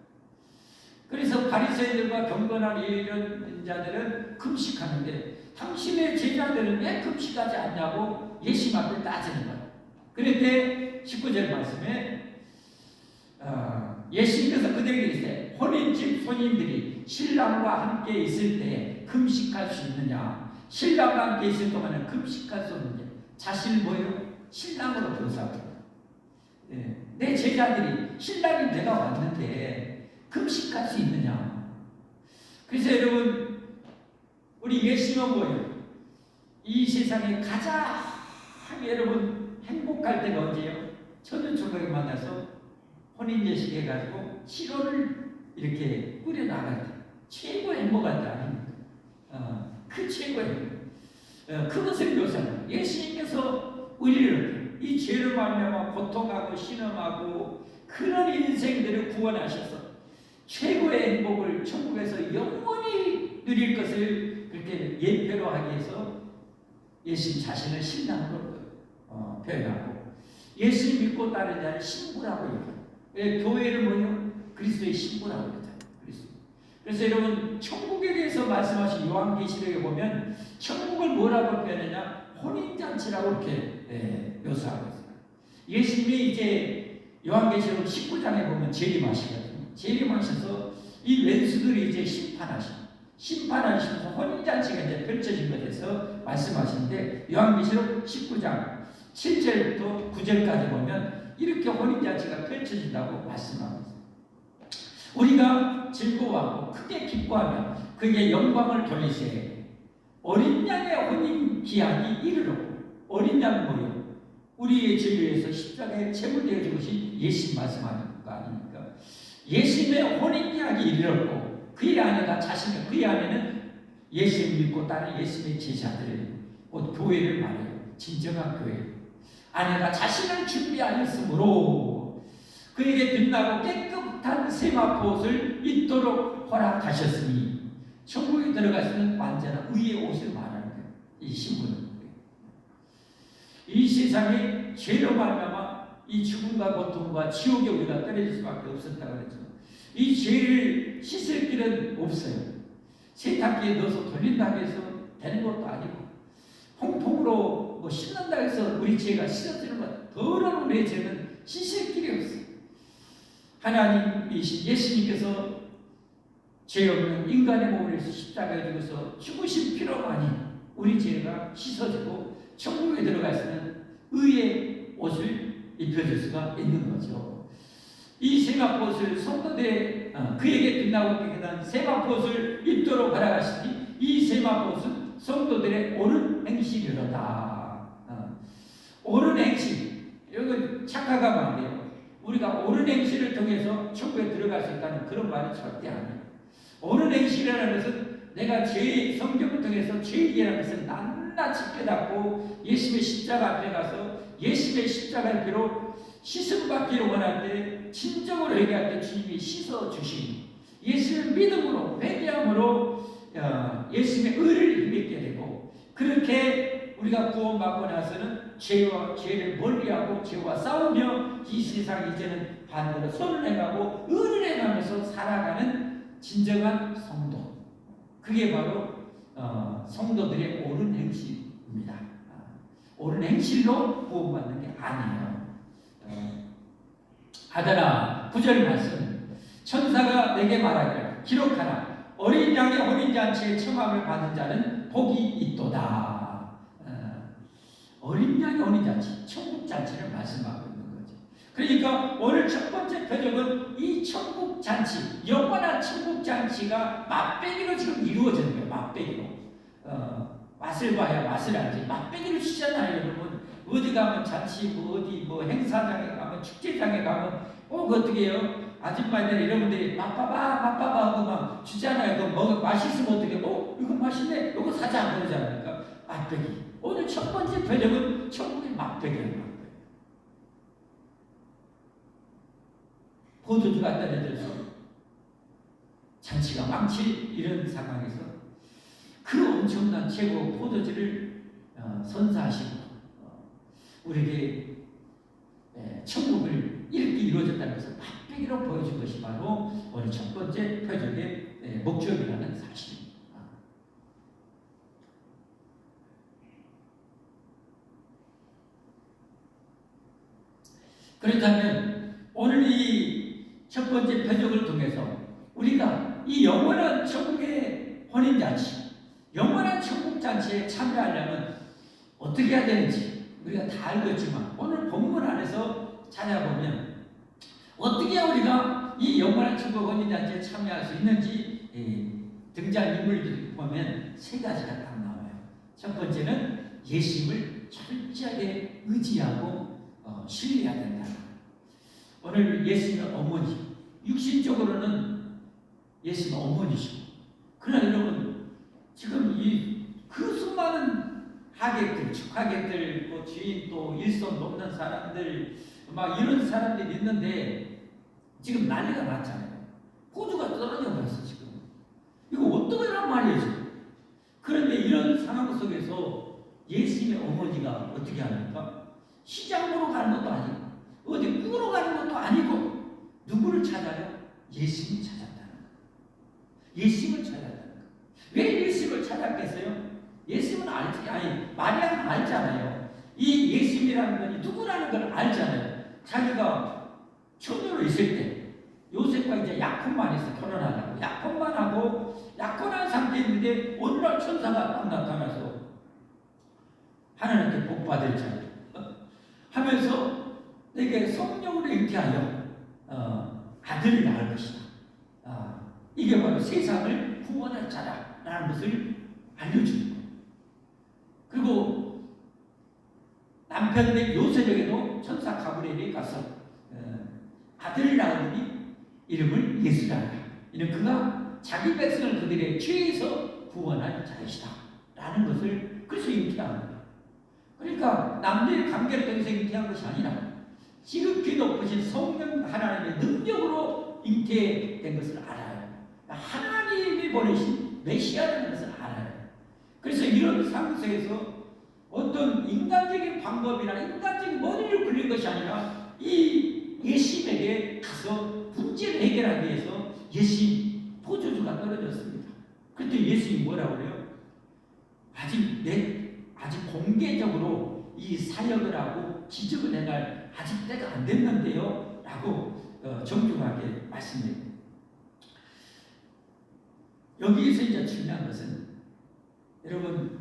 그래서 바리새인들과 경건한 이런 자들은 금식하는데 당신의 제자들은 왜 금식하지 않냐고 예수님 앞에 따지는 거예요. 그런데 19절 말씀에 예수님께서 그들에게 이르시되 혼인집 손님들이 신랑과 함께 있을 때 금식할 수 있느냐? 신랑과 함께 있을 동안은 금식할 수 없느냐? 자신을 뭐예요? 신랑으로 묘사합니다. 내 제자들이 신랑이 내가 왔는데 금식할 수 있느냐? 그래서 여러분 우리 예수님은 뭐예요? 이 세상에 가장 여러분 행복할 때가 언제예요? 처녀 총각을 만나서 혼인예식 해가지고 치료를 이렇게 꾸려나갈 때 최고의 행복할 때 아닙니까? 그 최고의 행복. 그것을 묘사합니다. 예수님께서 우리를 이 죄를 말미암아 고통하고 신음하고 그런 인생들을 구원하셔서 최고의 행복을 천국에서 영원히 누릴 것을 그렇게 예표로 하기 위해서 예수님 자신을 신랑으로 표현하고 예수님 믿고 따르는 자를 신부라고 얘기해요. 교회를 뭐요? 그리스도의 신부라고 그러잖아요. 그래서 여러분 천국에 대해서 말씀하신 요한계시록에 보면 천국을 뭐라고 표현하냐? 혼인잔치라고 이렇게 묘사하고 있어요. 예수님이 이제 요한계시록 19장에 보면 재림하시거든요. 재림하셔서 이 왼수들이 이제 심판하시면서 혼인잔치가 이제 펼쳐진 것에서 말씀하시는데 요한계시록 19장 7절부터 9절까지 보면 이렇게 혼인잔치가 펼쳐진다고 말씀합니다. 우리가 즐거워하고 크게 기뻐하며 그에게 영광을 돌리세. 어린 양의 혼인 기한이 이르렀고 어린 양 모여 우리의 죄를 위해서 십자가에 제물되어 죽으신 예수님 말씀하는 거 아닙니까? 예수님의 혼인 기한이 이르렀고 그의 아내가 자신의 그의 아내는 예수님을 믿고 따르는 예수님의 제자들 곧 교회를 말해요. 진정한 교회. 아내가 자신을 준비하였으므로 그에게 빛나고 깨끗한 세마포옷을 입도록 허락하셨으니 천국에 들어갈 수 있는 완전한 의의 옷을 말하는 거예요. 이 신부는 이 세상에 죄로 말미암아 이 죽음과 고통과 지옥에 우리가 떨어질 수밖에 없었다고 그랬죠. 이 죄를 씻을 길은 없어요. 세탁기에 넣어서 돌린다고 해서 되는 것도 아니고 홍풍으로 뭐 씻는다고 해서 우리 죄가 씻어지는 것, 더러운 우리의 죄는 씻을 길이 없어요. 하나님이신 예수님께서 죄 없는 인간의 몸을 위해서 십자가에 죽어서 죽으신 피로만이 우리 죄가 씻어지고 천국에 들어갈 수 있는 의의 옷을 입혀줄 수가 있는 거죠. 이 세마포옷을 성도들의 그에게 빛나고 깨끗한 세마포옷을 입도록 허락하시니 이 세마포옷은 성도들의 옳은 행실이로다. 옳은 행실. 이건 착화가 말이에요. 우리가 옳은 행실을 통해서 천국에 들어갈 수 있다는 그런 말이 절대 아니에요. 옳은 행실이라는 것은 내가 성경을 통해서 죄이라는 것을 낱낱이 깨닫고 예수의 십자가 앞에 가서 예수의 십자가의 피로 씻음 받기를 원할 때 진정으로 회개할 때 주님이 씻어주시니 예수를 믿음으로 회개함으로 예수님의 의를 힘입게 되고 그렇게 우리가 구원받고 나서는 죄를 멀리하고 죄와 싸우며 이 세상 이제는 반대로 선을 행하고 의를 행하면서 살아가는 진정한 성도. 그게 바로 성도들의 옳은 행실입니다. 옳은 행실로 구원받는 게 아니에요. 아들아 9절 말씀 천사가 내게 말하기를 기록하라 어린 양의 혼인잔치에 청함을 받은 자는 복이 있도다. 어린 양의 혼인잔치 천국잔치를 말씀하고 있는 거죠. 그러니까 오늘 첫 번째 표적은 이 천국잔치 영원한 천국잔치가 맛배기로 지금 이루어지는 거예요. 맛배기로 맛을 봐야 맛을 알지 맛배기로 주잖아요. 여러분 어디 가면 잔치 어디 행사장에 가면 축제장에 가면 어떻게 해요? 아줌마들 여러분들이 맛봐봐 하고 막 주잖아요. 그거 맛있으면 어떻게 이거 맛있네 이거 사자 그러잖아요. 그러니까 맛배기. 오늘 첫 번째 표적은 천국의 맛배기라는 거예요. 포도주가 떨어져서 잔치가 망칠 이런 상황에서 그 엄청난 최고 포도주를 선사하시고 우리에게 천국을 이렇게 이루어졌다는 것을 맛배기로 보여준 것이 바로 오늘 첫 번째 표적의 목적이라는 사실입니다. 그렇다면 오늘 이 첫 번째 표적을 통해서 우리가 이 영원한 천국의 혼인잔치, 영원한 천국잔치에 참여하려면 어떻게 해야 되는지 우리가 다 알고 있지만 오늘 본문 안에서 찾아보면 어떻게 우리가 이 영원한 천국 혼인잔치에 참여할 수 있는지 등장인물들 보면 세 가지가 딱 나와요. 첫 번째는 예수님을 철저하게 의지하고 신뢰해야 된다. 오늘 예수님의 어머니, 육신적으로는 예수님의 어머니시고 그러나 여러분 지금 그 수많은 하객들, 축하객들, 주인 또 일손 돕는 사람들 막 이런 사람들이 있는데 지금 난리가 났잖아요. 호주가 떨어져 버렸어 지금. 이거 어떻게 하란 말이에요 지금. 그런데 이런 상황 속에서 예수님의 어머니가 어떻게 합니까? 시장 보러 가는 것도 아니고 어디 꾸러 가는 것도 아니고 누구를 찾아요? 예수님을 찾았다는 거예요. 예수님을 찾았다는 거예요. 왜 예수님을 찾았겠어요? 예수님은 마리아는 알잖아요. 이 예수님이라는 분이 누구라는 걸 알잖아요. 자기가 처녀로 있을 때 요셉과 이제 약혼만 해서 결혼하려고 약혼만 하고 약혼한 상태인데 오늘날 천사가 딱 나타나서 하나님께 복 받을 자를 낳으면서 내게 성령으로 잉태하여 아들을 낳을 것이다. 이게 바로 세상을 구원할 자라라는 것을 알려주는 거예요. 그리고 남편된 요셉에게도 천사 가브리엘이 가서 아들을 낳으니 이름을 예수라 하라. 이는 그가 자기 백성을 그들의 죄에서 구원할 자이시다 라는 것을 그래서 잉태한 거예요. 그러니까 남녀의 관계를 통해서 잉태한 것이 아니라 지극히 높으신 성령 하나님의 능력으로 잉태된 것을 알아요. 하나님이 보내신 메시아라는 것을 알아요. 그래서 이런 상태에서 어떤 인간적인 방법이나 인간적인 머리를 굴린 것이 아니라 이 예수님에게 가서 문제를 해결하기 위해서 예수님 포도주가 떨어졌습니다. 그때 예수님이 뭐라고 그래요? 아직 공개적으로 이 사역을 하고 기적을 행할 아직 때가 안 됐는데요 라고 정중하게 말씀해요. 여기에서 이제 중요한 것은 여러분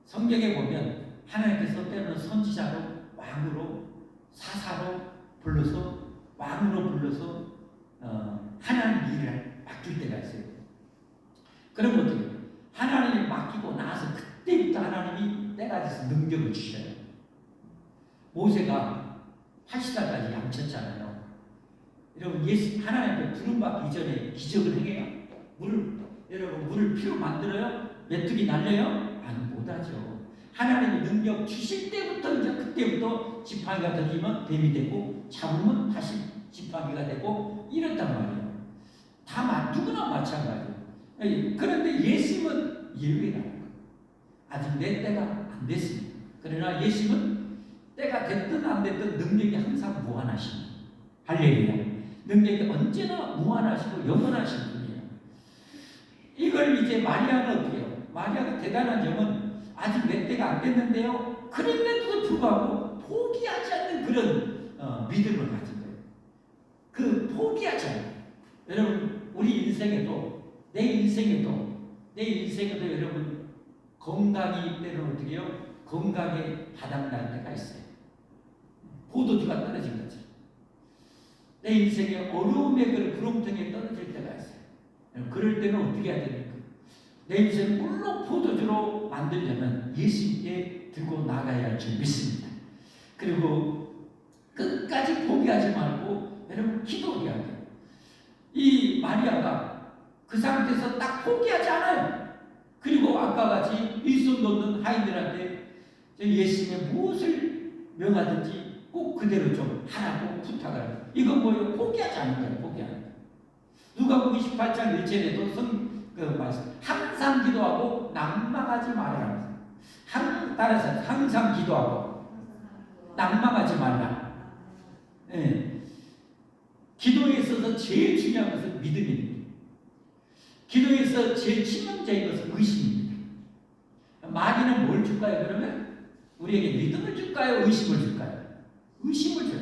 성경에 보면 하나님께서 때로는 선지자로 왕으로 사사로 불러서 왕으로 불러서 하나님 일을 맡길 때가 있어요. 그럼 어떻게 해요? 하나님이 맡기고 나서 그때부터 하나님이 때가 돼서 능력을 주셔요. 모세가 80살까지 양쳤잖아요. 여러분 하나님께 부름받기 이전에 기적을 행해요? 여러분 물을 피로 만들어요? 메뚜기 날려요? 아니 못하죠. 하나님이 능력 주실 때부터 이제 그때부터 지팡이가 던지면 뱀이 되고 잡으면 다시 지팡이가 되고 이랬단 말이에요. 누구나 마찬가지예요. 그런데 예수님은 예외가 아직 내 때가 안 됐습니다. 그러나 예수님은 때가 됐든 안 됐든 능력이 항상 무한하십니다. 할렐루야. 능력이 언제나 무한하시고 영원하신 분이에요. 이걸 이제 마리아는 어떻게 해요? 마리아가 대단한 점은 아직 내 때가 안 됐는데요. 그런데도 불구하고 포기하지 않는 그런 믿음을 가진 거예요. 그 포기하지 않아요. 여러분 우리 인생에도 내 인생에도 여러분 건강이 때로는 어떻게 해요? 건강에 바닥날 때가 있어요. 포도주가 떨어진 거죠. 내 인생에 어려움의 그 구름통에 떨어질 때가 있어요. 그럴 때는 어떻게 해야 됩니까? 내 인생을 물로 포도주로 만들려면 예수님께 들고 나가야 할 줄 믿습니다. 그리고 끝까지 포기하지 말고 여러분 기도해야 돼요. 이 마리아가 그 상태에서 딱 포기하지 않아요. 그리고 아까 같이 일손 놓는 하인들한테 예수님의 무엇을 명하든지 꼭 그대로 좀 하라고 부탁을 해요. 이건 뭐예요? 포기하지 않는 거예요. 포기하는 거예요. 누가복음 28장 1절에도 항상 기도하고 낭망하지 말아라. 따라서 항상 기도하고 낭망하지 말라. 네. 기도에 있어서 제일 중요한 것은 믿음입니다. 기도에 있어서 제일 치명적인 것은 의심입니다. 마귀는 뭘 줄까요? 그러면 우리에게 믿음을 줄까요? 의심을 줄까요? 의심을 줘요.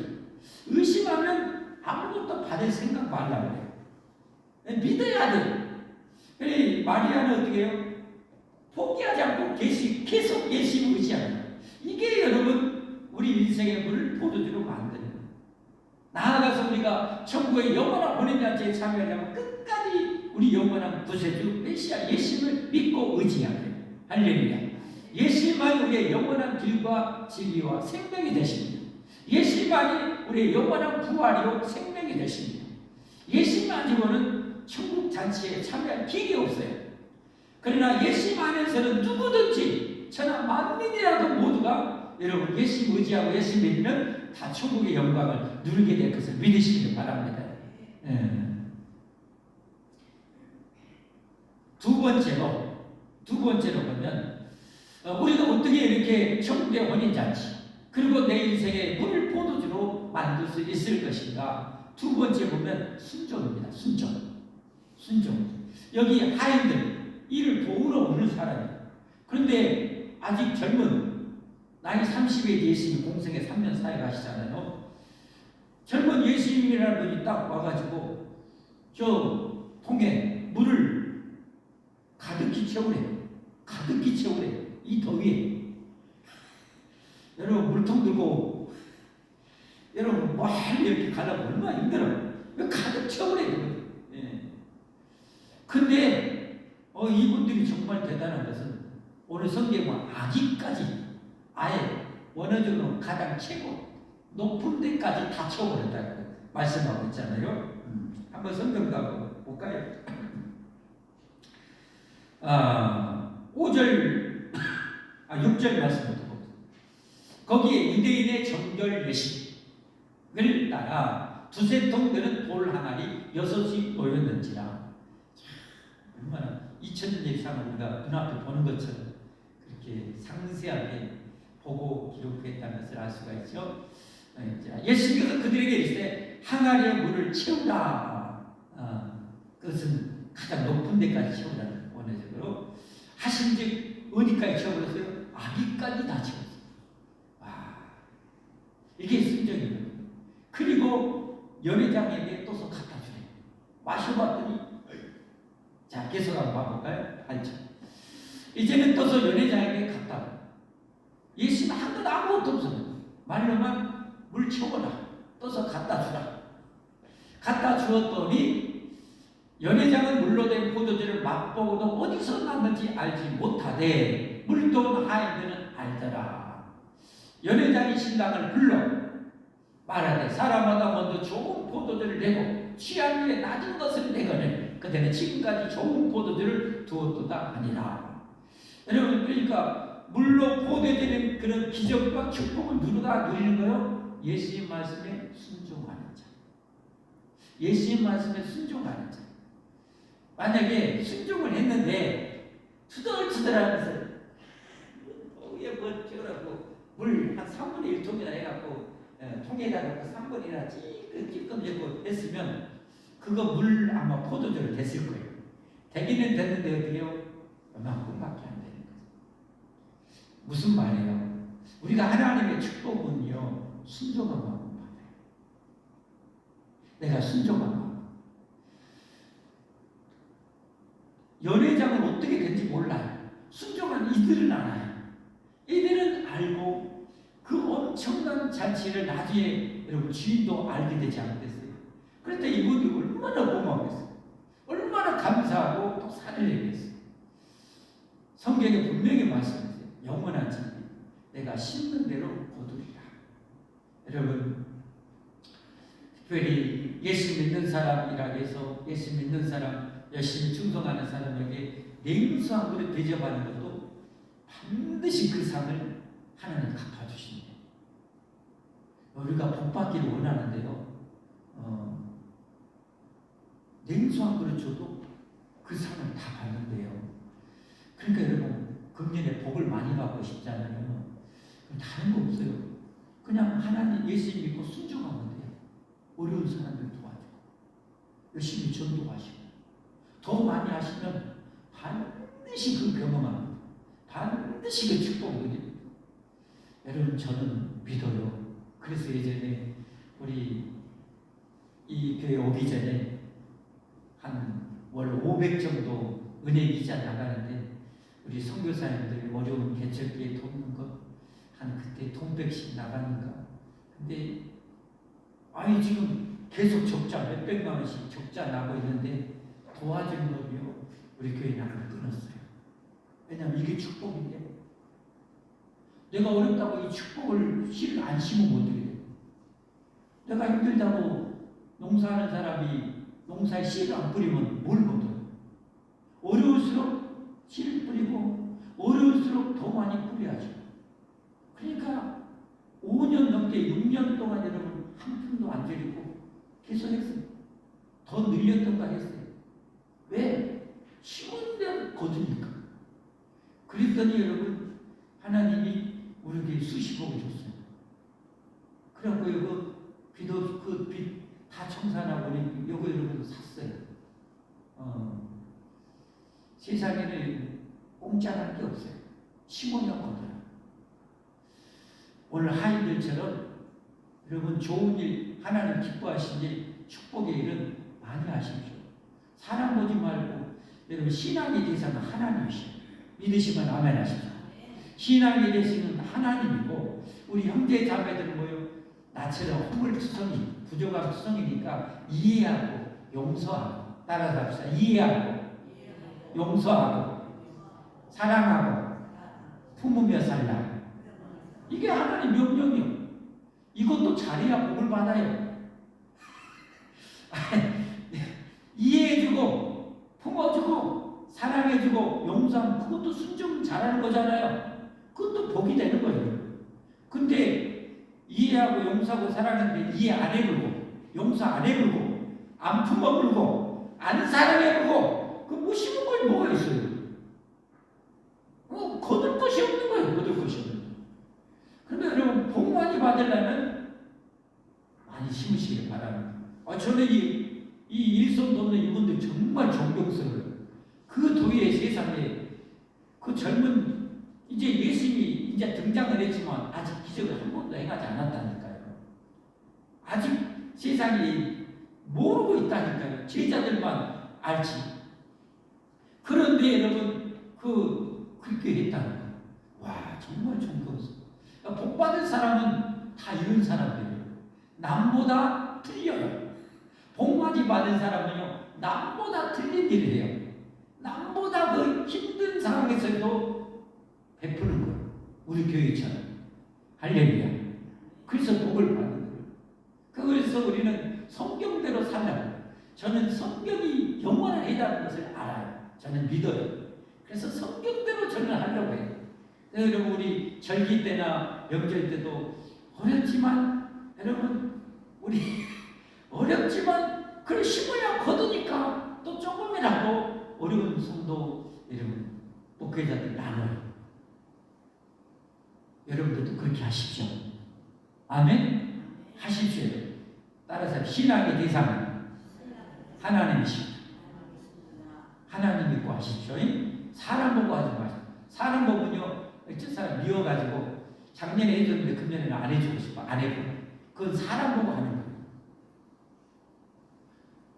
의심하면 아무것도 받을 생각 말라고 해요. 믿어야 돼. 그래 마리아는 어떻게 해요? 포기하지 않고 계속 예수님을 의지하는 거예요. 이게 여러분 우리 인생의 물을 포도주로 만드는 거예요. 나아가서 우리가 천국의 영원한 혼인잔치에 참여하려면 끝까지 우리 영원한 구세주 메시아 예수님을 믿고 의지해야 돼요. 할렐루야. 예수님만이 우리의 영원한 길과 진리와 생명이 되십니다. 예수님만이 우리의 영원한 부활이요 생명이 되십니다. 예수님 아니고는 천국 잔치에 참여할 길이 없어요. 그러나 예수님 안에서는 누구든지 천하 만민이라도 모두가 여러분 예수님 의지하고 예수님 믿으면 다 천국의 영광을 누리게 될 것을 믿으시길 바랍니다. 두 번째로 보면 우리가 어떻게 이렇게 천국의 혼인잔치 그리고 내 인생의 물을 포도주로 만들 수 있을 것인가. 두 번째 보면 순종입니다. 순종. 여기 하인들 이를 도우러 오는 사람이에요. 그런데 아직 젊은 나이 30에 예수님이 공생에 3년 사역하시잖아요. 젊은 예수님이라는 분이 딱 와가지고 저 통에 물을 가득히 채우래. 이 더위에. 여러분 물통 들고 여러분 멀리 이렇게 가다 보면 얼마나 힘들어요. 가득 채워버려야 되거든요. 예. 근데 이분들이 정말 대단한 것은 오늘 성경은 아기까지 아예 원어적으로 가장 최고 높은 데까지 다 채워버렸다고 말씀하고 있잖아요. 한번 성경 가고 볼까요? 6절 말씀부터 보겠습니다. 거기에 유대인의 정결 예식을 따라 두세 통 되는 돌 항아리 6이 놓였는지라. 얼마나 2000년 이상을 우리가 눈앞에 보는 것처럼 그렇게 상세하게 보고 기록했다는 것을 알 수가 있죠. 예수님께서 그들에게 이르시되 항아리에 물을 채우라. 그것은 가장 높은 데까지 채우라는 원어적으로 하신즉 어디까지 채워버렸어요? 아기까지 다 채웠어요. 와, 이게 순종이에요. 그리고 연회장에게 또서 갖다 주래요. 마셔봤더니 자, 계속 한번 봐볼까요? 8절. 이제는 떠서 연회장에게 갖다. 예수님 한 건 아무것도 없어요. 말로만 물 채워라. 떠서 갖다 주라. 갖다 주었더니 연회장은 물로 된 포도주를 맛보고도 어디서 났는지 알지 못하되 물도 하인들은 알더라. 연회장이 신랑을 불러 말하되 사람마다 먼저 좋은 포도주를 내고 취한 후에 낮은 것을 내거늘 그때는 지금까지 좋은 포도주를 두었도다 아니라. 여러분, 그러니까 물로 포도되는 그런 기적과 축복을 누가 누리는 거요? 예수님 말씀에 순종하는 자. 예수님 말씀에 순종하는 자. 만약에 순종을 했는데 투덜투덜하면서 위에 뭐 저라고 물 한 3분의 1통이나 해갖고 통에다 갖고 3분이나 찔끔 넣고 했으면 그거 물 아마 포도주를 됐을 거예요. 되기는 됐는데 어떻게요? 얼마큼밖에 안 되는 거죠. 무슨 말이에요? 우리가 하나님의 축복은요 순종한 만큼 받아요. 내가 순종한 만큼. 연회장은 어떻게 된지 몰라요. 순종한 이들은 알아요. 이들은 알고 그 엄청난 잔치를 나중에 여러분 주인도 알게 되지 않겠어요? 그런데 이분이 얼마나 고마웠겠어요. 얼마나 감사하고 또 살을 내겠어요. 성경에 분명히 말씀했어요. 영원한 진리 내가 심는 대로 거두리라. 여러분, 특별히 예수 믿는 사람이라 해서 예수 믿는 사람 열심히 충성하는 사람에게 냉수 한 그릇 대접하는 것도 반드시 그 상을 하나님 갚아주십니다. 우리가 복받기를 원하는데요, 냉수 한 그릇 줘도 그 상을 다 받는데요. 그러니까 여러분, 금년에 복을 많이 받고 싶잖아요. 다른 거 없어요. 그냥 하나님 예수 믿고 순종하면 돼요. 어려운 사람들 도와주고 열심히 전도하시고 더 많이 하시면 반드시 그 경험합니다. 반드시 그 축복을 드립니다. 여러분, 저는 믿어요. 그래서 예전에 우리 이 교회 오기 전에 한 월 500 정도 은혜 기자 나가는데 우리 선교사님들 어려운 개척기에 돕는 거 한 그때 돈 100씩 나가는가. 근데 아니 지금 계속 적자 몇백만 원씩 적자 나고 있는데 도와주는 건요 우리 교회는 안 끊었어요. 왜냐하면 이게 축복인데 내가 어렵다고 이 축복을 실 안 심으면 어떻게 돼? 내가 힘들다고 농사하는 사람이 농사에 씨를 안 뿌리면 뭘 못해요? 어려울수록 씨를 뿌리고 어려울수록 더 많이 뿌려야죠. 그러니까 5년 넘게 6년 동안 여러분 한 푼도 안 드리고 계속 했어요. 더 늘렸던가 했어요. 왜? 심은 데는 거두니까. 그랬더니 여러분 하나님이 우리에게 수십억을 줬어요. 그래갖고 이거 빚도 그 빚 다 청산하고 이거 여러분 샀어요. 세상에는 공짜랄 게 없어요. 심으면 거둬요. 오늘 하인들처럼 여러분 좋은 일, 하나님 기뻐하신 일, 축복의 일은 많이 하십시오. 사람 보지 말고 여러분 신앙의 대상은 하나님이시죠. 믿으시면 아멘 하십시오. 신앙의 대상은 하나님이고 우리 형제 자매들 모여 나처럼 허물투성이, 부족한 투성이니까 이해하고 용서하고, 따라서 합시다. 이해하고 용서하고 사랑하고 품으며 살라. 이게 하나님 명령이요. 이것도 잘해야 복을 받아요. 이해해주고 품어주고 사랑해주고 용서하면 그것도 순종 잘하는 거잖아요. 그것도 복이 되는 거예요. 근데 이해하고 용서하고 사랑하는데 이해 안 해보고 용서 안 해보고 안 품어보고 안 사랑해보고 그 무심한 걸 뭐가 있어요? 거둘 것이 없는 거예요. 거둘 것이 없는 거예요. 그런데 여러분 복 많이 받으려면 많이 심으시길 바랍니다. 저는 이 일손도 없는 이분들 정말 존경스러워요. 그 도의 세상에 그 젊은 이제 예수님이 이제 등장을 했지만 아직 기적을 한 번도 행하지 않았다니까요. 아직 세상이 모르고 있다니까요. 제자들만 알지. 그런데 여러분 그렇게 했다는 거예요. 와 정말 존경스러워. 복 받은 사람은 다 이런 사람들이에요. 남보다 틀려요. 복 많이 받은 사람은요 남보다 틀린 일을 해요. 남보다 그 힘든 상황에서도 베푸는 거예요. 우리 교회처럼. 할렐루야. 그래서 복을 받는 거예요. 그래서 우리는 성경대로 살라고. 저는 성경이 영원한 해답인 것을 알아요. 저는 믿어요. 그래서 성경대로 저는 하려고 해요. 여러분 우리 절기 때나 명절 때도 어렵지만 여러분 우리 어렵지만 그걸 심어야 거두니까 또 조금이라도 어려운 성도 여러분 목회자들 나눠요. 여러분들도 그렇게 하십시오. 아멘? 하십시오. 따라서 신앙의 대상은 하나님이십니다. 하나님 믿고 하십시오. 사람 보고 하지 마십시오. 사람 보면요 어떤 사람 미워가지고 작년에 해줬는데 금년에는 안 해주고 싶어. 안 해줘. 그건 사람 보고 하는 거예요.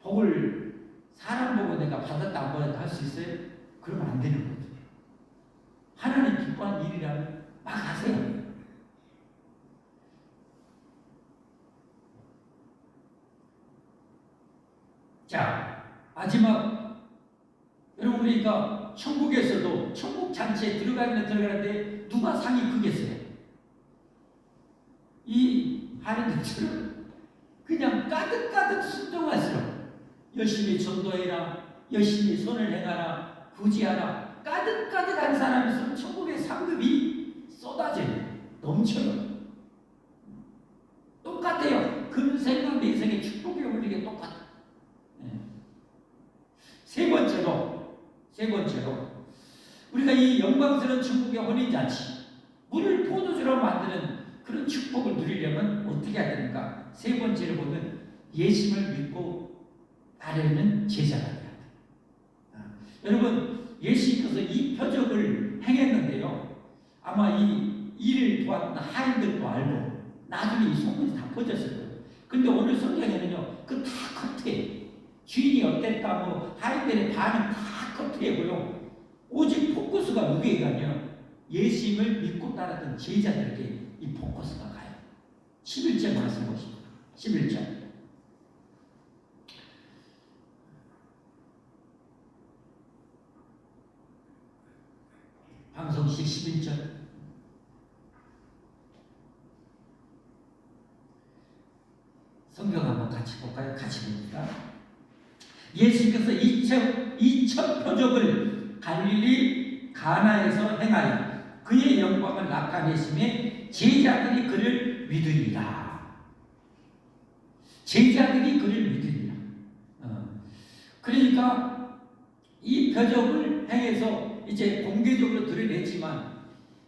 복을 사람 보고 내가 받았다 안 받았다 할 수 있어요? 그러면 안 되는 거죠. 하나님 기뻐하는 일이라면 막 하세요. 자, 마지막 여러분 그러니까 천국에서도 천국 잔치에 들어가는데 누가 상이 크겠어요? 이 하나님처럼 그냥 가득가득 순종하시라. 열심히 전도해라. 열심히 선을 행하라. 구제하라. 가득가득한 사람이 있으면 천국의 상급이 쏟아져요. 넘쳐요. 똑같아요. 금생과 내생의 축복이 우리에게 똑같아요. 세 번째로 우리가 이 영광스러운 천국의 혼인잔치 물을 포도주로 만드는 그런 축복을 누리려면 어떻게 해야 되는가? 세 번째로 보면 예수님을 믿고 따르는 제자가 돼야 돼요. 여러분 예수님께서 이 표적을 행했는데요. 아마 이 일을 도왔던 하인들도 알고 나중에 이 소문이 다 퍼졌을 거예요. 근데 오늘 성경에는요. 그 다 커트해. 주인이 어땠다 뭐 하인들의 반응 다 커트해고요. 오직 포커스가 누구에게 가냐? 예수님을 믿고 따랐던 제자들에게 이 포커스가 가요. 11절 말씀 보십니다. 11절. 방송실 11절. 성경 한번 같이 볼까요? 같이 봅니다. 예수께서 이천 표적을 갈릴리 가나에서 행하여 그의 영광을 나타내심에 제자들이 그를 믿으리라. 제자들이 그를 믿으리라. 그러니까 이 표적을 행해서 이제 공개적으로 드러냈지만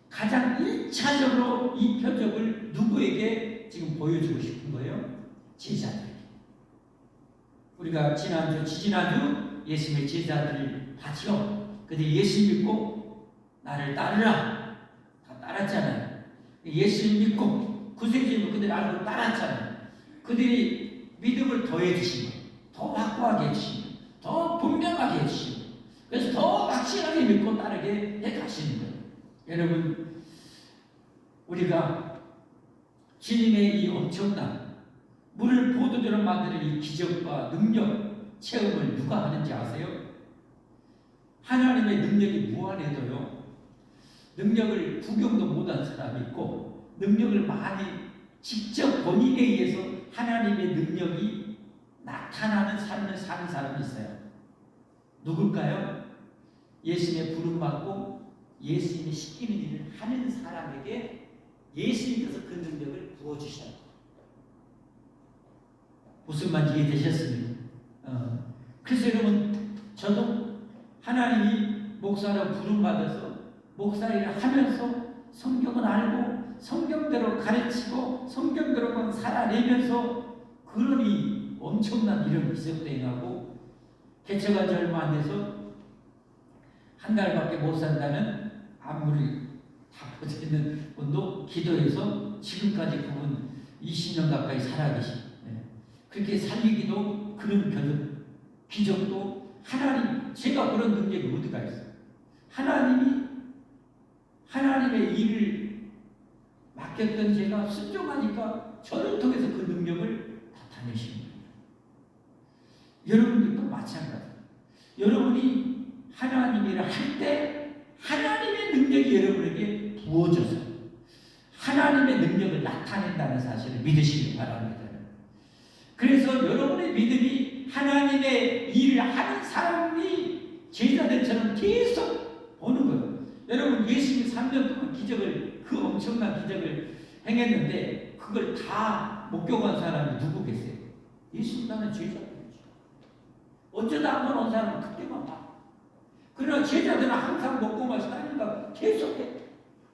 가장 1차적으로 이 표적을 누구에게 지금 보여주고 싶은 거예요? 제자들. 우리가 지난주 예수님의 제자들을 봤죠. 근데 예수 믿고 나를 따르라. 다 따랐잖아요. 예수 믿고 구세주님을 그들 알고 따랐잖아요. 그들이 믿음을 더해 주시고 더 확고하게 해주시고 더 분명하게 해주시고 그래서 더 확실하게 믿고 따르게 해 가시는 거예요. 여러분 우리가 주님의 이 엄청난 물을 포도주로 만드는 이 기적과 능력 체험을 누가 하는지 아세요? 하나님의 능력이 무한해도요, 능력을 구경도 못한 사람이 있고 능력을 많이 직접 본인에 의해서 하나님의 능력이 나타나는 삶을 사는 사람이 있어요. 누굴까요? 예수님의 부름받고 예수님이 시키는 일을 하는 사람에게 예수님께서 그 능력을 부어주셔요. 무슨 말인지 이해되셨습니까? 그래서 여러분, 저도 하나님이 목사로 부름받아서 목사 일을 하면서 성경을 알고 성경대로 가르치고 성경대로만 살아내면서 그러니 엄청난 이런 기적도 행하고, 개척한 지 얼마 안 돼서 한 달밖에 못 산다는 안물이 다 퍼져 있는 분도 기도해서 지금까지 그분 20년 가까이 살아계시. 그렇게 살리기도 그런 기적도 하나님, 제가 그런 능력이 어디가 있어요? 하나님의 일을 맡겼던 제가 순종하니까 저를 통해서 그 능력을 나타내시는 거예요. 여러분들도 마찬가지예요. 여러분이 하나님 일을 할 때 하나님의 능력이 여러분에게 부어져서 하나님의 능력을 나타낸다는 사실을 믿으시기 바랍니다. 그래서 여러분의 믿음이 하나님의 일을 하는 사람이 제자들처럼 계속 보는 거예요. 여러분, 예수님이 3년 동안 그 엄청난 기적을 행했는데 그걸 다 목격한 사람이 누구 계세요? 예수님과는 제자들이죠. 어쩌다 한번 온 사람은 그때만 봐. 그러나 제자들은 항상 먹고 마시다니까 계속해.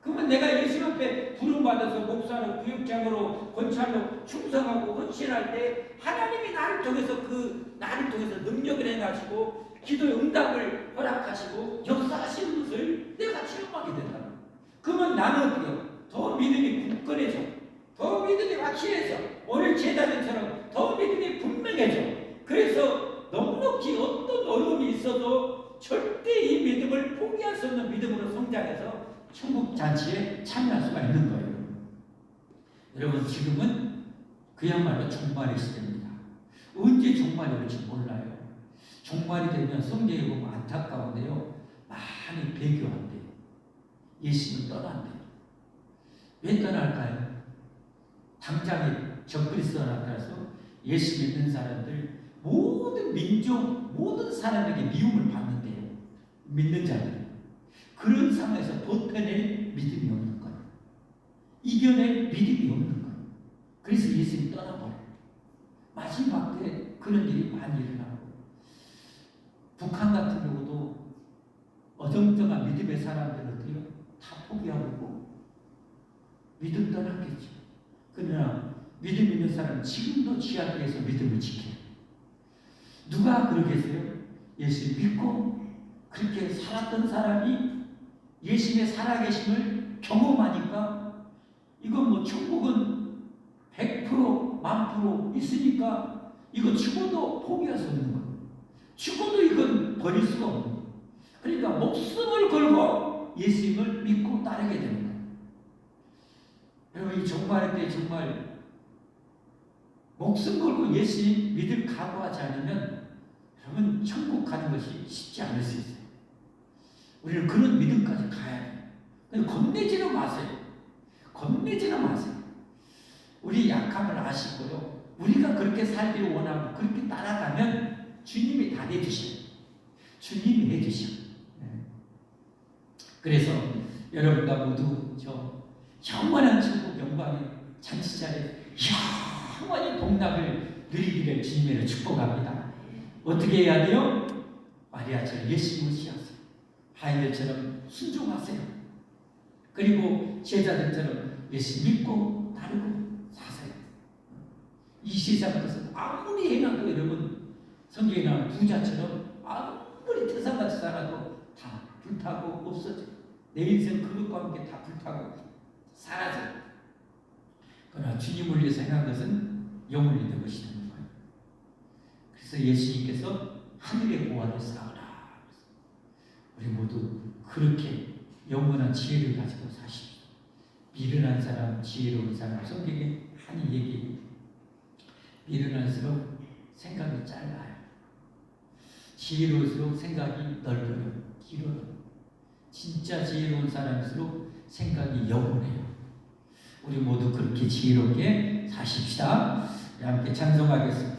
그러면 내가 예수 앞에 부름받아서 목사로, 구역장으로, 권찰로 충성하고 헌신할 때 하나님이 나를 통해서 능력을 해가지고 기도의 응답을 허락하시고 역사하시는 것을 내가 체험하게 된다. 그러면 나는 어떻게 더 믿음이 굳건해져, 더 믿음이 확실해져, 오늘 제자들처럼 더 믿음이 분명해져. 그래서 넉넉히 어떤 어려움이 있어도 절대 이 믿음을 포기할 수 없는 믿음으로 성장해서 천국 잔치에 참여할 수가 있는 거예요. 여러분, 지금은 그야말로 종말의 시대입니다. 언제 종말이 올지 몰라요. 종말이 되면 성경에 보면 안타까운데요, 많이 배교한대요. 예수님을 떠난대요. 왜 떠날까요? 당장에 적그리스도 나타나서 예수 믿는 사람들, 모든 민족, 모든 사람에게 미움을 받는데요. 믿는 자들. 그런 상황에서 버텨낼 믿음이 없는 거예요. 이겨낼 믿음이 없는 거예요. 그래서 예수님이 떠나버려요. 마지막 때 그런 일이 많이 일어나고, 북한 같은 경우도 어정쩡한 믿음의 사람들은요, 다 포기하고 믿음 떠났겠죠. 그러나 믿음 있는 사람은 지금도 지하에서 믿음을 지켜요. 누가 그러겠어요? 예수 믿고 그렇게 살았던 사람이 예수님의 살아계심을 경험하니까, 이건 뭐 천국은 100% 1000% 있으니까 이거 죽어도 포기할 수 없는 거예요. 죽어도 이건 버릴 수가 없는 거예요. 그러니까 목숨을 걸고 예수님을 믿고 따르게 되는 거예요. 여러분, 이 종말의 때 정말 목숨 걸고 예수님 믿을 각오하지 않으면 여러분 천국 가는 것이 쉽지 않을 수 있어요. 우리는 그런 믿음까지 가야 돼요. 근데 겁내지는 마세요. 겁내지는 마세요. 우리 약함을 아시고요, 우리가 그렇게 살기를 원하고 그렇게 따라가면 주님이 다 해주셔요. 주님이 해주셔요. 그래서 여러분과 모두 저 영원한 천국 영광의 잔치자리에 영원히 동락을 누리기를 주님으로 축복합니다. 어떻게 해야 돼요? 마리아처럼 예수님을 시하세요. 아이들처럼 순종하세요. 그리고 제자들처럼 예수 믿고 따르고 사세요. 이 세상 것은 아무리 행하고, 여러분 성경에 나온 부자처럼 아무리 태산같이 살아도 다 불타고 없어져. 내 인생 그것과 함께 다 불타고 사라져. 그러나 주님을 위해서 행한 것은 영원히 있는 것이 되는 거예요. 그래서 예수님께서 하늘의 보화를 쌓으라. 우리 모두 그렇게 영원한 지혜를 가지고 사십시오. 미련한 사람, 지혜로운 사람, 성경에 미련할수록 생각이 짧아요. 지혜로울수록 생각이 넓어요. 길어요. 진짜 지혜로운 사람일수록 생각이 영원해요. 우리 모두 그렇게 지혜롭게 사십시다. 함께 찬송하겠습니다.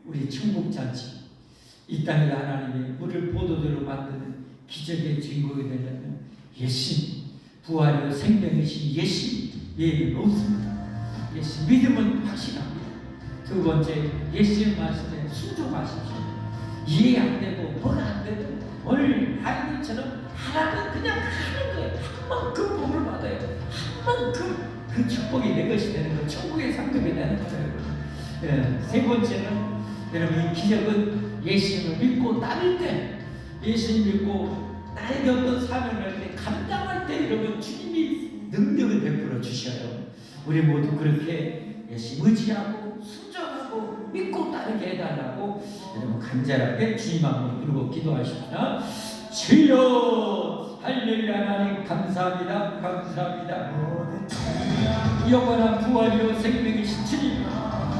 우리 천국잔치, 이 땅에 하나님의 물을 포도주로 만드는 기적의 주인공이 되려면 예수, 부활이요 생명이신 예수 예를 없습니다. 예수 믿음은 확실합니다. 두 번째, 예수의 말씀에 순종하십시오. 이해 안 되고 뭐가 안 되고 오늘 하나님처럼 하라면 그냥 하는 거예요. 한 만큼 복을 받아요. 한 만큼 그 축복이 내 것이 되는 거예요. 천국의 상급이 되는 거예요. 세 번째는 여러분, 이 기적은 예수님을 믿고 따를 때, 예수님 믿고 나에게 어떤 사명을 할 때, 감당할 때 여러분 주님이 능력을 베풀어 주셔요. 우리 모두 그렇게 예수 의지하고 순종하고 믿고 따르게 해달라고 여러분 간절하게 주님 한번 부르고 기도하십니다. 주여 할렐루야. 하나님 감사합니다. 감사합니다. 영원한 부활이요 생명이신 주님,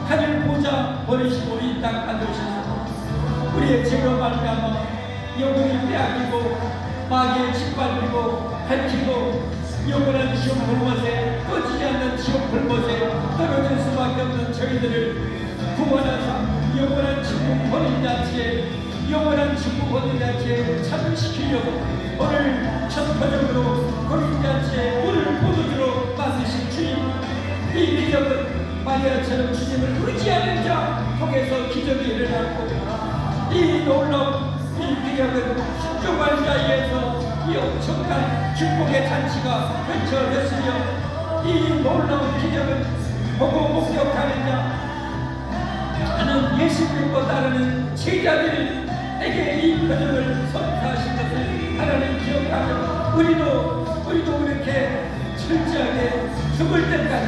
하늘 보좌 버리시고 이 땅 가져오셔서 우리의 죄로 말미암아 영혼이 빼앗기고 마귀에 짓밟히고 핥히고 영원한 지옥 불못에 꺼지지 않는 지옥 불못에 떨어질 수밖에 없는 저희들을 구원하사 영원한 천국 버린 잔치에 영원한 축복 얻는 잔치에 참여시키려고 오늘 천포적으로 고린잔치에 물을 포도주로 만드신 주님, 이 기적은 마리아처럼 주님을 의지하는 자 통해서 기적이 일어났고, 이 놀라운 이 기적은 순종한 자에서 이 엄청난 축복의 잔치가 펼쳐졌으며, 이 놀라운 기적은 보고 목격하는 자, 나는 예수 믿고 따르는 제자들에게 이 표정을 선사하신 것을 하나님 기억하며, 우리도 그렇게 철저하게 죽을 때까지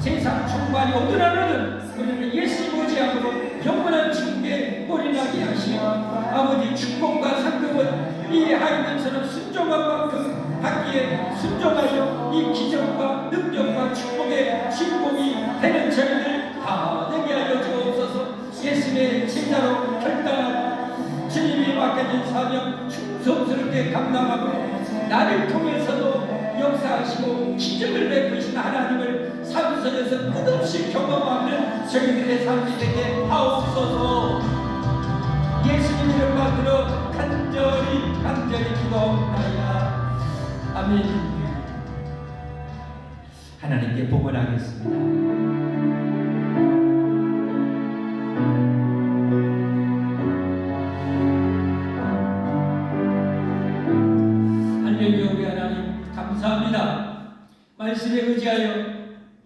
세상 충만이 오든 안 오든 우리는 예수 의지함으로 영원한 축복에 올인하게 하시고, 아버지 축복과 상급은 이 하나님처럼 순종한 만큼 받기에 순종하여 이 기적과 능력과 축복의 주인공이 되는 저희들 다 되게 하여 주옵소서. 예수님의 제자로 결단하고 주님이 맡겨진 사명 충성스럽게 감당하고, 나를 통해서도 역사하시고 기적을 베푸신 하나님을 삶 속에서 끝없이 경험하는 저희들의 삶이 되게 하옵소서. 예수님 이름 받들어 간절히 기도하옵나이다. 아멘. 하나님께 봉헌하겠습니다. 우리 하나님 감사합니다. 말씀에 의지하여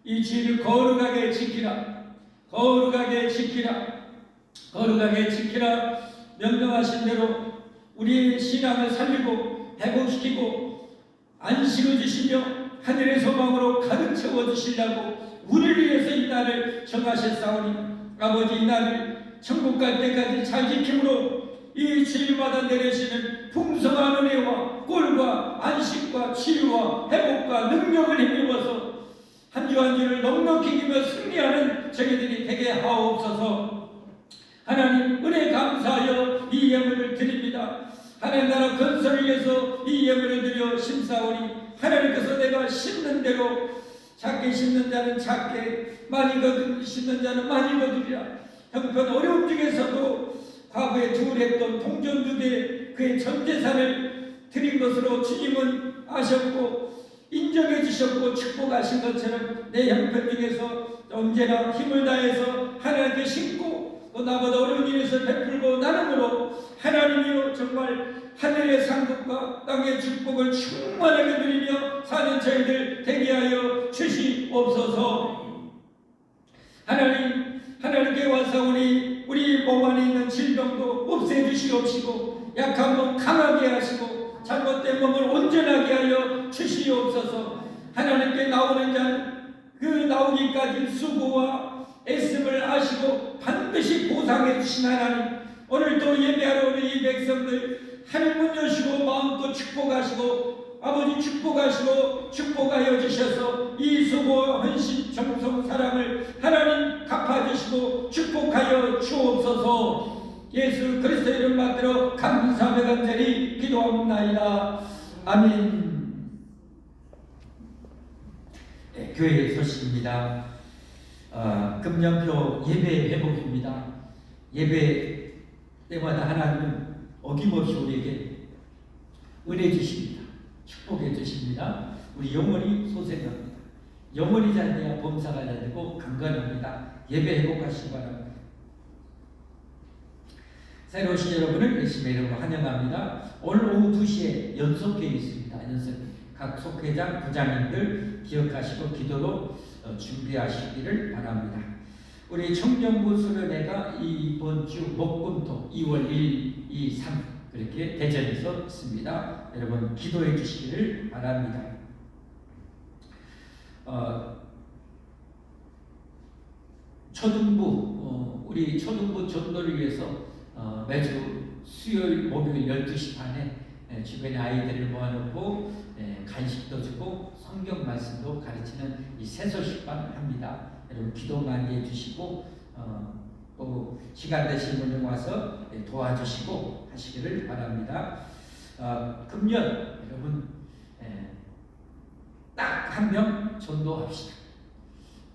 이 주일을 거룩하게 지키라, 거룩하게 지키라, 거룩하게 지키라 명령하신 대로 우리의 신앙을 살리고 회복시키고 안식을 주시며 하늘의 소망으로 가득 채워주시려고 우리를 위해서 이 날을 정하셨사오니, 아버지 이 날을 천국 갈 때까지 잘 지킴으로 이 주일마다 내리시는 풍성한 은혜와 꼴과 안식과 치유와 회복과 능력을 힘입어서 한 주 한 주를 넉넉히 이기며 승리하는 저희들이 되게 하옵소서. 하나님 은혜 감사하여 이 예물을 드립니다. 하나님 나라 건설을 위해서 이 예물을 드려 심사오니, 하나님께서 내가 심는 대로 작게 심는 자는 작게, 많이 심는 자는 많이 거두리라. 형편 어려움 중에서도 과거에 두을했던 동전두대 그의 전재산을 드린 것으로 주님은 아셨고 인정해 주셨고 축복하신 것처럼 내 형편 중에서 언제나 힘을 다해서 하나님께 심고 또 나보다 어려운 일에서 베풀고 나눔으로 하나님이여 정말 하늘의 상급과 땅의 축복을 충만하게 누리며 사는 저희들 되게 하여 주시옵소서. 하나님께 와서 우리 몸 안에 있는 질병도 없애주시옵시고, 약한 몸 강하게 하시고, 잘못된 몸을 온전하게 하여 주시옵소서. 하나님께 나오는 자는 그 나오기까지 수고와 애씀을 아시고 반드시 보상해 주신 하나님, 오늘도 예배하러 오는 이 백성들 하늘 문 여시고 마음껏 축복하시고, 아버지 축복하시고 축복하여 주셔서 이 수고와 헌신 정성 사랑을 하나님 갚아주시고 축복하여 주옵소서. 예수 그리스도 이름 받들어 감사하며 간절히 기도합니다. 아멘. 네, 교회 소식입니다. 금년표 예배 회복입니다. 예배 때마다 하나님은 어김없이 우리에게 은혜 주십니다. 축복해 주십니다. 우리 영혼이 소생합니다. 영혼이 잘 돼야 범사가 잘 되고 강건합니다. 예배 회복하시기 바랍니다. 새로 오신 여러분을 예수님의 이름으로 환영합니다. 오늘 오후 2시에 연속회의 있습니다. 각 속회장, 부장님들 기억하시고 기도로 준비하시기를 바랍니다. 우리 청정부 수련회가 이번 주 목금토 2월 1, 2, 3 그렇게 대전에서 있습니다. 여러분 기도해 주시기를 바랍니다. 초등부 우리 초등부 전도를 위해서 매주 수요일 목요일 12시 반에 주변에 아이들을 모아놓고 간식도 주고 성경 말씀도 가르치는 이 새소식반을 합니다. 여러분 기도 많이 해주시고 또 시간 되신 분들 와서 도와주시고 하시기를 바랍니다. 금년 여러분 딱 한 명 전도합시다.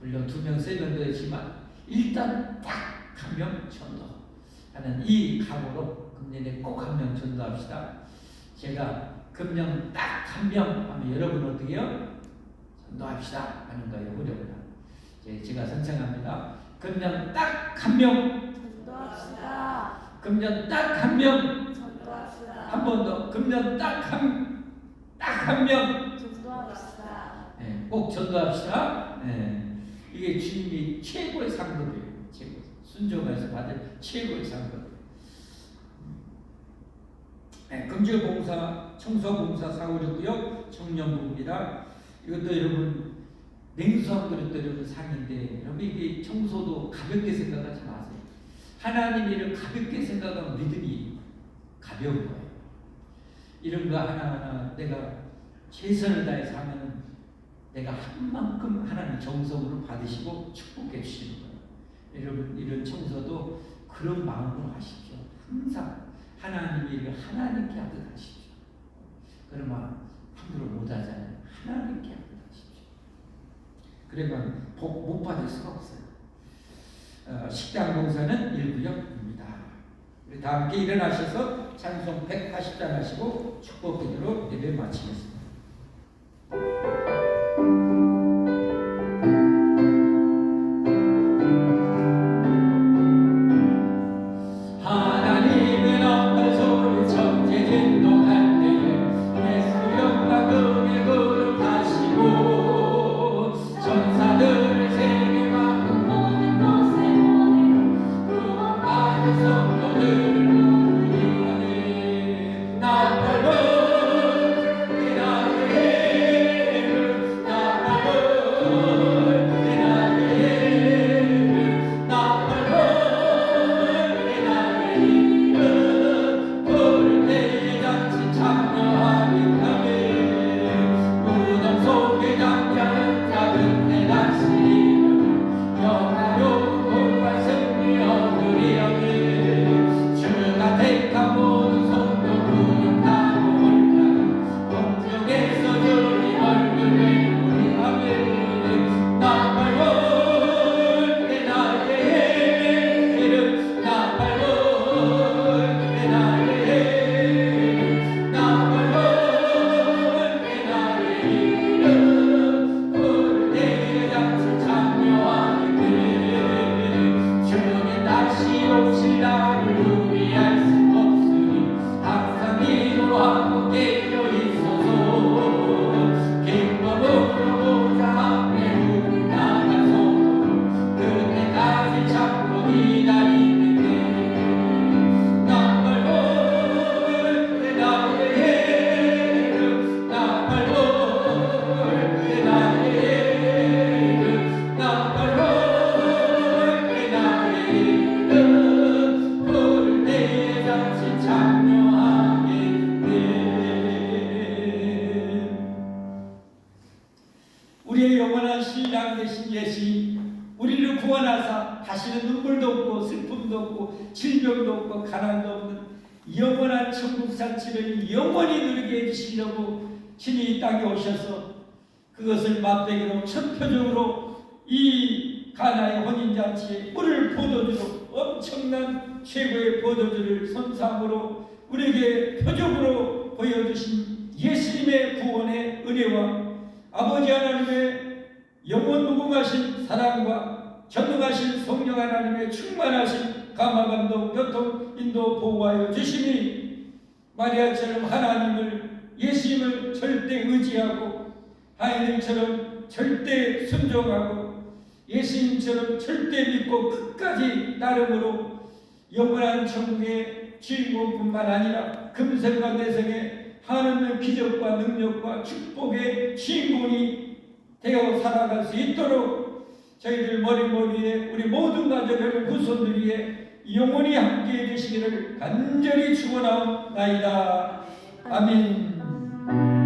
물론 2명, 3명도 되지만 일단 딱 한 명 전도하는 이 각오로 금년에 꼭 한 명 전도합시다. 제가 금년 딱 한 명 하면 여러분 어떻게 해요? 전도합시다 하는 거예요. 어려워요. 제가 선창합니다. 금년 딱 한 명 전도합시다. 금년 딱 한 명 전도합시다. 한 번 더 금년 딱 한 명 전도합시다. 꼭 전도합시다. 이게 주님이 최고의 상급이에요. 최고 순종해서 받을 최고의 상급. 금주봉사, 청소봉사 456구역 청년부입니다. 이것도 여러분 냉수한 그릇도 여러분 상인데 여러분 이게 청소도 가볍게 생각하지 마세요. 하나님이 이를 가볍게 생각하면 믿음이 가벼운 거예요. 이런 거 하나하나 내가 최선을 다해서 하면은 내가 한 만큼 하나님 정성으로 받으시고 축복해 주시는 거예요. 여러분 이런 청소도 그런 마음으로 하십시오. 항상 하나님의 일을 하나님께 하듯 하십시오. 그러면 함부로 못하잖아요. 하나님께 하듯 하십시오. 그러면 복 못 받을 수가 없어요. 식당 봉사는 1구역입니다. 다 함께 일어나셔서 찬송 180장 하시고 축복 기도로 예배 마치겠습니다. 우리의 영원한 신랑 되신 예수님, 우리를 구원하사 다시는 눈물도 없고 슬픔도 없고 질병도 없고 가난도 없는 영원한 천국 산치를 영원히 누리게 해주시려고 친히 이 땅에 오셔서 그것을 맛배기로 천표적으로 이 가나의 혼인잔치에 꿀을 포도주로 엄청난 최고의 포도주를 선사함으로 우리에게 표적으로 보여주신 예수님의 구원의 은혜와 아버지 하나님의 영원 무궁하신 사랑과 전능하신 성령 하나님의 충만하신 감화감동 교통 인도 보호하여 주시니 마리아처럼 하나님을 예수님을 절대 의지하고 하나님처럼 절대 순종하고 예수님처럼 절대 믿고 끝까지 따름으로 영원한 천국의 주인공뿐만 아니라 금생과 내생의 하나님의 기적과 능력과 축복의 주인공이 되어 살아갈 수 있도록 저희들 머리머리에 우리 모든 가족의 후손들 위해 영원히 함께해 주시기를 간절히 축원하옵나이다. 아멘.